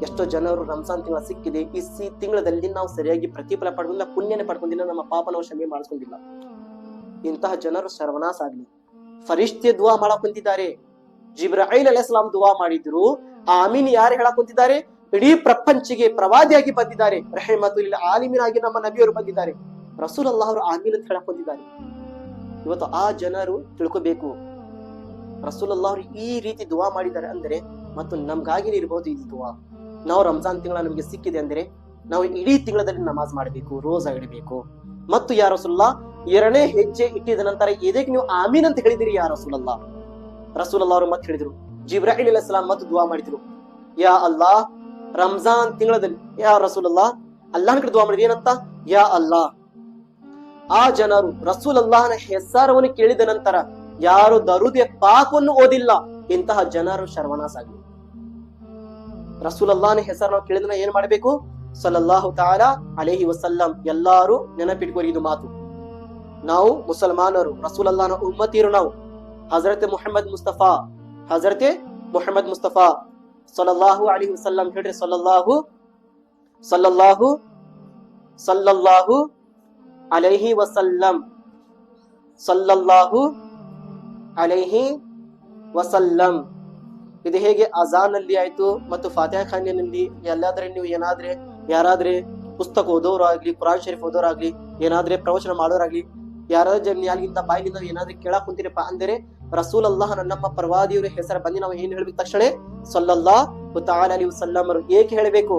ಎಷ್ಟೋ ಜನರು ರಂಜಾನ್ ತಿಂಗಳ ಸಿಕ್ಕಿದೆ, ಈ ತಿಂಗಳಲ್ಲಿ ನಾವು ಸರಿಯಾಗಿ ಪ್ರತಿಫಲ ಪಡ್ಕೊಂಡಿಲ್ಲ, ಪುಣ್ಯನೇ ಪಡ್ಕೊಂಡಿಲ್ಲ, ನಮ್ಮ ಪಾಪ ನಾವು ಕ್ಷಮೆ ಮಾಡಿಸ್ಕೊಂಡಿಲ್ಲ. ಇಂತಹ ಜನರು ಸರ್ವನಾಶ ಆಗ್ಲಿ. ಫರಿಷ್ಠೆ ದುವಾ ಮಾಡಕ್ ಕುಂತಿದ್ದಾರೆ. ಜಿಬ್ರಾಯಿಲ್ ಅಲೈಹಿಸ್ಸಲಾಂ ದುವಾ ಮಾಡಿದ್ರು. ಆಮೀನ್ ಯಾರು ಹೇಳಕ್ ಕುಂತಿದ್ದಾರೆ? ಇಡೀ ಪ್ರಪಂಚಿಗೆ ಪ್ರವಾದಿಯಾಗಿ ಬಂದಿದ್ದಾರೆ, ರಹಮತುಲ್ ಆಲಿಮೀನ್ ಆಗಿ ನಮ್ಮ ನಬಿಯವರು ಬಂದಿದ್ದಾರೆ. ರಸೂಲುಲ್ಲಾಹ್ ಅವರು ಆಮೀನ್ ಅಂತ ಹೇಳಕ್ ಬಂದಿದ್ದಾರೆ. ಇವತ್ತು ಆ ಜನರು ತಿಳ್ಕೋಬೇಕು, ರಸೂಲುಲ್ಲಾಹ್ ಅವರು ಈ ರೀತಿ ದುವಾ ಮಾಡಿದ್ದಾರೆ ಅಂದ್ರೆ ಮತ್ತು ನಮ್ಗಾಗಿ ಇರ್ಬೋದು ಇದು ದುವಾ. ನಾವು ರಂಜಾನ್ ತಿಂಗಳ ನಮಗೆ ಸಿಕ್ಕಿದೆ ಅಂದ್ರೆ ನಾವು ಇಡೀ ತಿಂಗಳಲ್ಲಿ ನಮಾಜ್ ಮಾಡಬೇಕು, ರೋಜಾ ಇಡಬೇಕು. ಮತ್ತು ಯಾ ರಸೂಲುಲ್ಲಾ, 2ನೇ ಹೆಜ್ಜೆ ಇಟ್ಟಿದ ನಂತರ ಇದಕ್ಕೆ ನೀವು ಆಮೀನ್ ಅಂತ ಹೇಳಿದಿರಿ ಯಾ ರಸೂಲುಲ್ಲಾ. ರಸೂಲುಲ್ಲಾ ಅವರು ಮತ್ತೆ ಹೇಳಿದ್ರು, ಜಿಬ್ರಾಯಿಲ್ ಅಲೈಹಿಸ್ಸಲಾಂ ಮತ್ತು ದುವಾ ಮಾಡಿದ್ರು, ಯಾ ಅಲ್ಲಾ, ರಂಜಾನ್ ತಿಂಗಳಲ್ಲಿ ಯಾ ರಸೂಲುಲ್ಲಾ ಅಲ್ಲಾಹನ ಕಡೆ ದುವಾ ಮಾಡಿದ್ವಿ. ಏನಂತ? ಯಾ ಅಲ್ಲಾ, ಆ ಜನರು ರಸೂಲುಲ್ಲಾಹನ ಹೆಸರವನ್ನು ಕೇಳಿದ ನಂತರ ಯಾರು ದರೂದ್ ಪಾಕವನ್ನು ಓದಿಲ್ಲ ಇಂತಹ ಜನರು ಶರ್ವನಾಸ್ ಆಗಲಿ. ರಸೂಲುಲ್ಲಾಹನ ಹೆಸರು ನಾವು ಕೇಳಿದ್ರೆ ಏನ್ ಮಾಡಬೇಕು? ಸಲ್ಲಲ್ಲಾಹು ತಆಲಾ ಅಲೈಹಿ ವಸಲ್ಲಂ. ಎಲ್ಲಾರು ನೆನಪಿಟ್ಕೋರಿ ಇದು ಮಾತು. ನಾವು ಮುಸಲ್ಮಾನರು, ರಸೂಲುಲ್ಲಾಹನ ಉಮ್ಮತಿರು. ನಾವು ಹಜರತ್ ಮುಹಮ್ಮದ್ ಮುಸ್ತಫಾ ಸಲ್ಲಲ್ಲಾಹು ಅಲೈಹಿ ವಸಲ್ಲಂ ಹೇಳ್ರಿ. ಸಲ್ಲಲ್ಲಾಹು ಅಲೈಹಿ ವಸಲ್ಲಂ, ಸಲ್ಲಲ್ಲಾಹು ಅಲೈಹಿ ವಸಲ್ಲಂ. ಇದು ಹೇಗೆ ಅಜಾನ್ ಅಲ್ಲಿ ಆಯ್ತು ಮತ್ತು ಫಾತಿಹಾ ಖಾನಿಯಲ್ಲಿ ಎಲ್ಲಾದ್ರೆ ನೀವು ಯಾರಾದ್ರೆ ಪುಸ್ತಕ ಓದೋರಾಗ್ಲಿ, ಕುರಾನ್ ಶರೀಫ್ ಓದೋರಾಗ್ಲಿ, ಏನಾದ್ರೆ ಪ್ರವಚನ ಮಾಡೋರಾಗ್ಲಿ, ಯಾರಾದ್ರೂ ನ್ಯಾಲಿಂದ ಬಾಯಿಲಿಂದ ಏನಾದ್ರೂ ಕೇಳಕ್ ಕುಂತೀರಪ್ಪ ಅಂದರೆ ರಸೂಲುಲ್ಲಾಹ ನಮ್ಮ ಪ್ರವಾದಿಯವರ ಹೆಸರು ಬಂದು ನಾವು ಏನ್ ಹೇಳ್ಬೇಕು? ತಕ್ಷಣ ಸಲ್ಲಲ್ಲಾಹು ತಆಲಾ ಅಲೈಹಿ ವಸಲ್ಲಂ ಏಕೆ ಹೇಳಬೇಕು?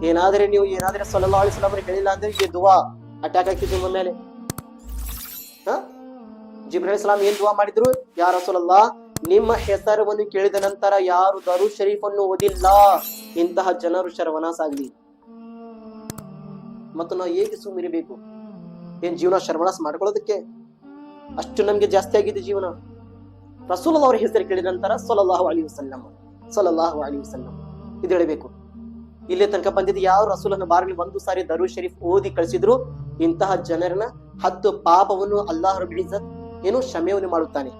ಏನಾದ್ರೆ ಸಲ್ಲಲ್ಲಾಹು ಅಲೈಹಿ ವಸಲ್ಲಂ ಹೇಳಿಲ್ಲ ಅಂದ್ರೆ ಈ ದುವಾ ಅಟ್ಯಾಕ್ ಆಗ್ತಿತ್ತು ನಿಮ್ಮ ಮೇಲೆ. ಜಿಬ್ರೀಲ್ ಅಲೈಹಿಸ್ಸಲಾಂ ಏನ್ ದುವಾ ಮಾಡಿದ್ರು? ಯಾ ರಸೂಲುಲ್ಲಾಹ್, ನಿಮ್ಮ ಹೆಸರನ್ನು ಕೇಳಿದ ನಂತರ ಯಾರು ದರೂದ್ ಶರೀಫ್ ಅನ್ನು ಓದಿಲ್ಲ ಇಂತಹ ಜನರು ಶರ್ವನಾಸ್ ಆಗ್ಲಿ. ಮತ್ತು ನಾವು ಹೇಗೆ ಸುಮ್ಮಿರಬೇಕು? ಏನ್ ಜೀವನ ಶರ್ವನಾಸ್ ಮಾಡ್ಕೊಳ್ಳೋದಕ್ಕೆ? ಅಷ್ಟು ನಮ್ಗೆ ಜಾಸ್ತಿ ಆಗಿದೆ ಜೀವನ. ರಸೂಲುಲ್ಲಾಹ್ ಅವರ ಹೆಸರು ಕೇಳಿದ ನಂತರ ಸಲ್ಲಲ್ಲಾಹು ಅಲೈಹಿ ವಸಲ್ಲಂ ಇದು ಹೇಳಬೇಕು. ಇಲ್ಲಿ ತನಕ ಬಂದಿದ್ದು ಯಾವ ರಸೂಲನ ಬಾರಲ್ಲಿ ಒಂದು ಸಾರಿ ದರೂದ್ ಶರೀಫ್ ಓದಿ ಕಳಿಸಿದ್ರು ಇಂತಹ ಜನರನ್ನ 10 ಪಾಪವನ್ನು ಅಲ್ಲಾಹ್ ರಬ್ಬುಲ್ ಇಜ್ಜತ್ ಏನು ಕ್ಷಮೆಯನ್ನು ಮಾಡುತ್ತಾನೆ,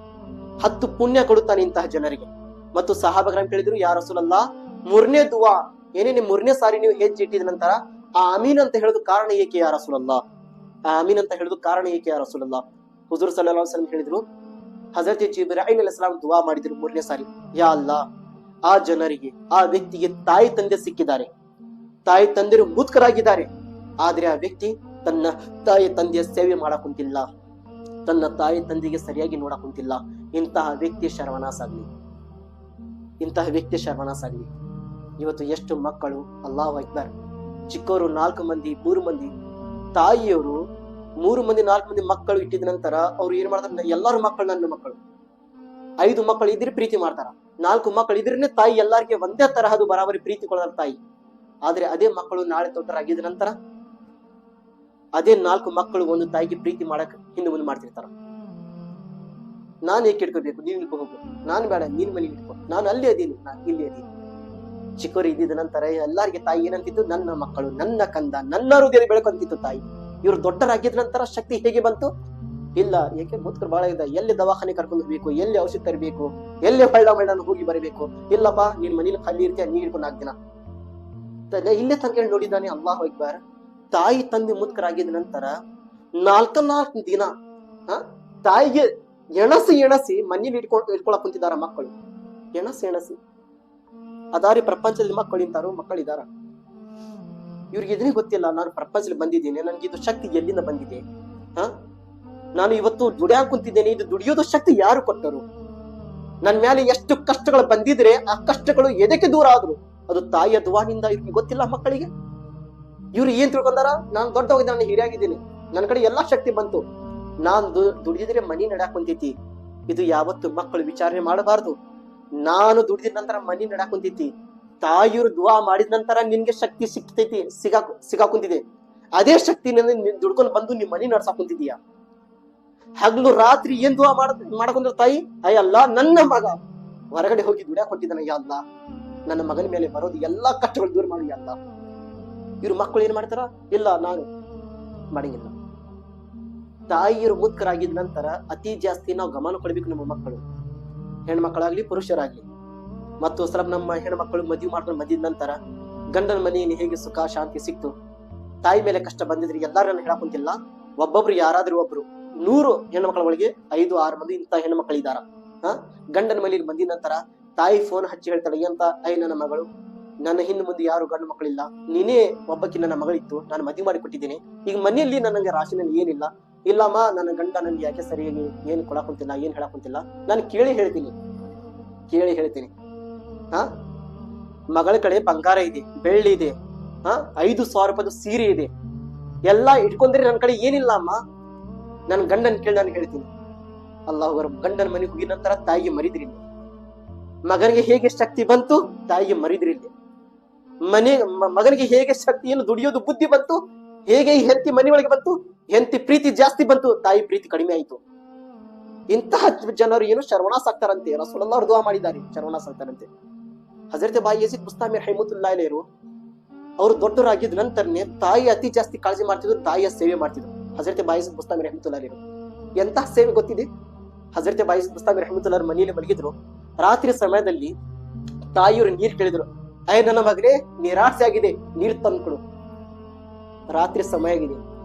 10 ಪುಣ್ಯ ಕೊಡುತ್ತಾನೆ ಇಂತಹ ಜನರಿಗೆ. ಮತ್ತು ಸಹಾಬಾಗ್ರಾಮ್ ಕೇಳಿದ್ರು, ಯಾ ರಸೂಲುಲ್ಲಾಹ್, 3ನೇ ದುವಾ ಏನೇನು 3ನೇ ಸಾರಿ ನೀವು ಹೆಜ್ಜೆ ಇಟ್ಟಿದ ನಂತರ ಆಮೀನ್ ಅಂತ ಹೇಳೋದು ಕಾರಣ ಏಕೆ ಯಾ ರಸೂಲುಲ್ಲಾಹ್? ಆಮೀನ್ ಅಂತ ಹೇಳೋದು ಕಾರಣ ಏಕೆ ಯಾ ರಸೂಲುಲ್ಲಾಹ್? ಹುಜೂರ್ ಸಲ್ಲಲ್ಲಾಹು ಅಲೈಹಿ ವಸಲ್ಲಂ ಹೇಳಿದ್ರು, ಹಜರತ್ ಜಿಬ್ರಾಯಿಲ್ ಅಲೈಹಿಸ್ಸಲಾಂ ದುವಾ ಮಾಡಿದ್ರು 3ನೇ ಸಾರಿ, ಯಾ ಅಲ್ಲಾಹ್, ಆ ಜನರಿಗೆ, ಆ ವ್ಯಕ್ತಿಗೆ ತಾಯಿ ತಂದೆ ಸಿಕ್ಕಿದ್ದಾರೆ, ತಾಯಿ ತಂದೆರು ಮೂರ್ಖರಾಗಿದ್ದಾರೆ, ಆದ್ರೆ ಆ ವ್ಯಕ್ತಿ ತನ್ನ ತಾಯಿ ತಂದೆಯ ಸೇವೆ ಮಾಡಕ್ ಕುಂತಿಲ್ಲ, ತನ್ನ ತಾಯಿ ತಂದೆಗೆ ಸರಿಯಾಗಿ ನೋಡಕ್ ಕುಂತಿಲ್ಲ. ಇಂತಹ ವ್ಯಕ್ತಿ ಶರ್ವನಾಸ್ ಆಗ್ಲಿ. ಇವತ್ತು ಎಷ್ಟು ಮಕ್ಕಳು, ಅಲ್ಲಾಹು ಅಕ್ಬರ್, ಚಿಕ್ಕವರು 4 ಮಂದಿ 3 ಮಂದಿ ತಾಯಿಯವರು 3 ಮಂದಿ 4 ಮಂದಿ ಮಕ್ಕಳು ಇಟ್ಟಿದ ನಂತರ ಅವ್ರು ಏನ್ ಮಾಡ್ತಾರೆ? ಎಲ್ಲಾರು ಮಕ್ಕಳು ನನ್ನ ಮಕ್ಕಳು. 5 ಮಕ್ಕಳು ಇದ್ರೆ ಪ್ರೀತಿ ಮಾಡ್ತಾರ, 4 ಮಕ್ಕಳು ಇದ್ರೇನೆ ತಾಯಿ ಎಲ್ಲಾರಿಗೆ ಒಂದೇ ತರಹದ ಬರಾಬರಿ ಪ್ರೀತಿ ಕೊಡೋದ್ರ ತಾಯಿ. ಆದ್ರೆ ಅದೇ ಮಕ್ಕಳು ನಾಳೆ ದೊಡ್ಡರಾಗಿದ ನಂತರ ಅದೇ 4 ಮಕ್ಕಳು ಒಂದು ತಾಯಿಗೆ ಪ್ರೀತಿ ಮಾಡಕ್ ಹಿಂದೆ ಮುಂದೆ ಮಾಡ್ತಿರ್ತಾರ. ನಾನ್ ಏಕೆ ಇಟ್ಕೋಬೇಕು? ನೀನ್ ಇಟ್ಕೊ ಹೋಗು, ನಾನ್ ಬೇಡ, ನೀನ್ ಮನೆ ಇಟ್ಕೊ, ನಾನು ಅಲ್ಲಿ ಅದೀನಿ, ನಾನು ಇಲ್ಲಿ ಅದೀನಿ. ಚಿಕ್ಕವರು ಇದ್ದಿದ ನಂತರ ಎಲ್ಲಾರಿಗೆ ತಾಯಿ ಏನಂತಿತ್ತು? ನನ್ನ ಮಕ್ಕಳು, ನನ್ನ ಕಂದ, ನನ್ನ ಹೃದಯದ ಬೆಳಕಂತಿತ್ತು ತಾಯಿ. ಇವ್ರು ದೊಡ್ಡರಾಗಿದ ನಂತರ ಶಕ್ತಿ ಹೇಗೆ ಬಂತು? ಇಲ್ಲ, ಏಕೆ ಮುತ್ಕರು ಬಹಳ ಇದೆ, ಎಲ್ಲಿ ದವಾಖಾನೆ ಕರ್ಕೊಂಡು ಹೋಗ್ಬೇಕು, ಎಲ್ಲಿ ಔಷಧಿ ತರಬೇಕು, ಎಲ್ಲಿ ಹೊಳ್ಳ ಹೋಗಿ ಬರಬೇಕು. ಇಲ್ಲಪ್ಪ, ನೀನ್ ಮನೇಲಿ ಖಾಲಿ ಇರ್ತೀಯ, ನೀ ಹಿಡ್ಕೊಂಡು 4 ದಿನ. ಇಲ್ಲೇ ತನಕ ನೋಡಿದ್ದಾನೆ. ಅಲ್ಲಾಹು ಅಕ್ಬರ್, ತಾಯಿ ತಂದೆ ಮುತ್ಕರಾಗಿದ ನಂತರ 4 ದಿನ ತಾಯಿಗೆ ಎಣಸಿ ಮನೇಲಿ ಇಟ್ಕೊಳಕ್ ಕುಂತಿದಾರ ಮಕ್ಕಳು. ಎಣಸಿ ಅದಾರಿ ಪ್ರಪಂಚದಲ್ಲಿ ಮಕ್ಕಳಿದಾರ. ಇವ್ರಿಗೆ ಇದನ್ನೇ ಗೊತ್ತಿಲ್ಲ, ನಾನು ಪ್ರಪಂಚದಲ್ಲಿ ಬಂದಿದ್ದೇನೆ, ನನ್ಗೆ ಇದು ಶಕ್ತಿ ಎಲ್ಲಿಂದ ಬಂದಿದೆ? ನಾನು ಇವತ್ತು ದುಡಿಯಾಕ ಕುಂತಿದ್ದೇನೆ, ಇದು ದುಡಿಯೋದು ಶಕ್ತಿ ಯಾರು ಕೊಟ್ಟರು? ನನ್ ಮೇಲೆ ಎಷ್ಟು ಕಷ್ಟಗಳು ಬಂದಿದ್ರೆ ಆ ಕಷ್ಟಗಳು ಎದಕ್ಕೆ ದೂರ ಆದ್ರು? ಅದು ತಾಯಿಯ ದುವಾನಿಂದ. ಇವ್ರಿಗೆ ಗೊತ್ತಿಲ್ಲ ಮಕ್ಕಳಿಗೆ. ಇವ್ರು ಏನ್ ತಿಳ್ಕೊಂಡಾರ? ನಾನ್ ದೊಡ್ಡ ಹೋಗಿದ್ದೆ, ನಾನು ಹಿರಿಯಾಗಿದ್ದೀನಿ, ನನ್ನ ಕಡೆ ಎಲ್ಲಾ ಶಕ್ತಿ ಬಂತು, ನಾನ್ ದುಡಿದಿದ್ರೆ ಮನಿ ನಡ್ಯಾಕ್ ಕುಂತೈತಿ. ಇದು ಯಾವತ್ತು ಮಕ್ಕಳು ವಿಚಾರಣೆ ಮಾಡಬಾರ್ದು. ನಾನು ದುಡಿದ ನಂತರ ಮನಿ ನಡ್ಯಾಕ್ ಕುಂತೈತಿ, ತಾಯಿಯವರು ದುವಾ ಮಾಡಿದ ನಂತರ ನಿನ್ಗೆ ಶಕ್ತಿ ಸಿಕ್ತೈತಿ, ಸಿಗಾಕುಂತಿದೆ. ಅದೇ ಶಕ್ತಿನಿಂದ ದುಡ್ಕೊಂಡು ಬಂದು ನಿಮ್ ಮನಿ ನಡ್ಸಾಕ್ ಕುಂತಿದೀಯ. ಹಗ್ಲು ರಾತ್ರಿ ಏನ್ ದುವಾ ಮಾಡಕೊಂಡ್ರ ತಾಯಿ? ಅಯ್ಯಲ್ಲ, ನನ್ನ ಮಗ ಹೊರಗಡೆ ಹೋಗಿ ದುಡ್ಯಾಕ್ ಕೊಟ್ಟಿದ್ದಾನ, ಅಲ್ಲ ನನ್ನ ಮಗನ ಮೇಲೆ ಬರೋದು ಎಲ್ಲಾ ಕಷ್ಟಗಳು ದೂರ ಮಾಡಿ ಅಲ್ಲ. ಇವ್ರು ಮಕ್ಕಳು ಏನ್ ಮಾಡ್ತಾರ? ಇಲ್ಲ, ನಾನು ಮಾಡಂಗಿಲ್ಲ. ತಾಯಿಯರು ಮುತ್ಕರಾಗಿದ ನಂತರ ಅತಿ ಜಾಸ್ತಿ ನಾವು ಗಮನ ಕೊಡ್ಬೇಕು. ನಮ್ಮ ಮಕ್ಕಳು, ಹೆಣ್ಮಕ್ಕಳಾಗ್ಲಿ ಪುರುಷರಾಗ್ಲಿ. ಮತ್ತು ಸ್ವಲ್ಪ ನಮ್ಮ ಹೆಣ್ಮಕ್ಕಳು ಮದುವೆ ಮಾಡ್ಕೊಂಡು ಬಂದಿದ ನಂತರ ಗಂಡನ ಮನೆಯಲ್ಲಿ ಹೇಗೆ ಸುಖ ಶಾಂತಿ ಸಿಕ್ತು, ತಾಯಿ ಮೇಲೆ ಕಷ್ಟ ಬಂದಿದ್ರೆ ಎಲ್ಲಾರನ್ನ ಹೇಳಕುಂತಿಲ್ಲ. ಒಬ್ಬೊಬ್ರು ಯಾರಾದ್ರೂ ಒಬ್ರು 100 ಹೆಣ್ಮಕ್ಳ ಒಳಗೆ 5-6 ಮಂದಿ ಇಂತ ಹೆಣ್ಮಕ್ಳಿದಾರ. ಗಂಡನ ಮನೆಯಲ್ಲಿ ಬಂದಿದ ನಂತರ ತಾಯಿ ಫೋನ್ ಹಚ್ಚಿ ಹೇಳ್ತಾಳೆ, ಅಂತ ನನ್ನ ಮಗಳು, ನನ್ನ ಹಿಂದ್ ಮುಂದೆ ಯಾರು ಗಂಡು ಮಕ್ಕಳಿಲ್ಲ, ನೀನೇ ಒಬ್ಬಕ್ಕೆ ನನ್ನ ಮಗಳಿತ್ತು, ನಾನು ಮದುವೆ ಮಾಡಿ ಕೊಟ್ಟಿದ್ದೀನಿ, ಈಗ ಮನೆಯಲ್ಲಿ ನನಗೆ ರಾಶಿನಲ್ಲಿ ಏನಿಲ್ಲ. ಇಲ್ಲಮ್ಮ, ನನ್ನ ಗಂಡ ನನ್ಗೆ ಯಾಕೆ ಸರಿಯಾಗಿ ಏನ್ ಕೊಡಕುಂತಿಲ್ಲ, ಏನ್ ಹೇಳಕುಂತಿಲ್ಲ, ನಾನು ಕೇಳಿ ಹೇಳ್ತೀನಿ. ಮಗಳ ಕಡೆ ಬಂಗಾರ ಇದೆ, ಬೆಳ್ಳಿ ಇದೆ, 5,000 ರೂಪಾಯಿ ಸೀರೆ ಇದೆ, ಎಲ್ಲಾ ಇಟ್ಕೊಂಡ್ರೆ ನನ್ನ ಕಡೆ ಏನಿಲ್ಲ ಅಮ್ಮ. ನನ್ ಗಂಡನ್ ಕೇಳಿ ನಾನು ಹೇಳ್ತೀನಿ. ಅಲ್ಲಾಹು ಗಂಡನ ಮನೆಗೆ ಹೋಗಿದ ನಂತರ ತಾಯಿಗೆ ಮರಿದ್ರಿ. ಮಗನಿಗೆ ಹೇಗೆ ಶಕ್ತಿ ಬಂತು, ತಾಯಿಗೆ ಮರಿದ್ರಿ. ಮಗನಿಗೆ ಹೇಗೆ ಶಕ್ತಿಯನ್ನು ದುಡಿಯೋದು ಬುದ್ಧಿ ಬಂತು, ಹೇಗೆ ಹೆಂಡತಿ ಮನೆಯೊಳಗೆ ಬಂತು, ಹೆಂಡತಿ ಪ್ರೀತಿ ಜಾಸ್ತಿ ಬಂತು, ತಾಯಿ ಪ್ರೀತಿ ಕಡಿಮೆ ಆಯಿತು. ಇಂತಹ ಜನರು ಏನು ಶರ್ವಣಾಸ್ ಆಗ್ತಾರಂತೆ. ರಸೂಲುಲ್ಲಾಹ್ ಅವರು ದುಆ ಮಾಡಿದ್ದಾರೆ, ಶರ್ವಣಾಸ್ ಆಗ್ತಾರಂತೆ. ಹಜರತ್ ಬಾಯಿ ಯಜೀದ್ ಬುಸ್ತಾಮಿ ರಹಿಮತುಲ್ಲಾಹಿ ಅಲೈಹಿ ಅವರು ದೊಡ್ಡವರಾಗಿದ್ದ ನಂತರನೇ ತಾಯಿ ಅತಿ ಜಾಸ್ತಿ ಕಾಳಜಿ ಮಾಡ್ತಿದ್ರು, ತಾಯಿಯ ಸೇವೆ ಮಾಡ್ತಿದ್ರು. ಹಜರತ್ ಬಾಯಿ ಯಜೀದ್ ಬುಸ್ತಾಮಿ ರಹಿಮತುಲ್ಲಾಹಿ ಅಲೈಹಿ ಎಂತಹ ಸೇವೆ ಗೊತ್ತಿದೆ. ಹಜರತ್ ಬಾಯಿ ಯಜೀದ್ ಬುಸ್ತಾಮಿ ರಹಿಮತುಲ್ಲಾಹಿ ಮನೆಯಲ್ಲಿ ಮಲಗಿದ್ರು. ರಾತ್ರಿ ಸಮಯದಲ್ಲಿ ತಾಯಿಯವರು ನೀರ್ ಕೇಳಿದ್ರು. ನನ್ನ ಮಗನೇ ನಿರಾಸೆ ಆಗಿದೆ, ನೀರ್ ತಂದ್ಕೊಡು. ರಾತ್ರಿ ಸಮಯ ಆಗಿದೆ.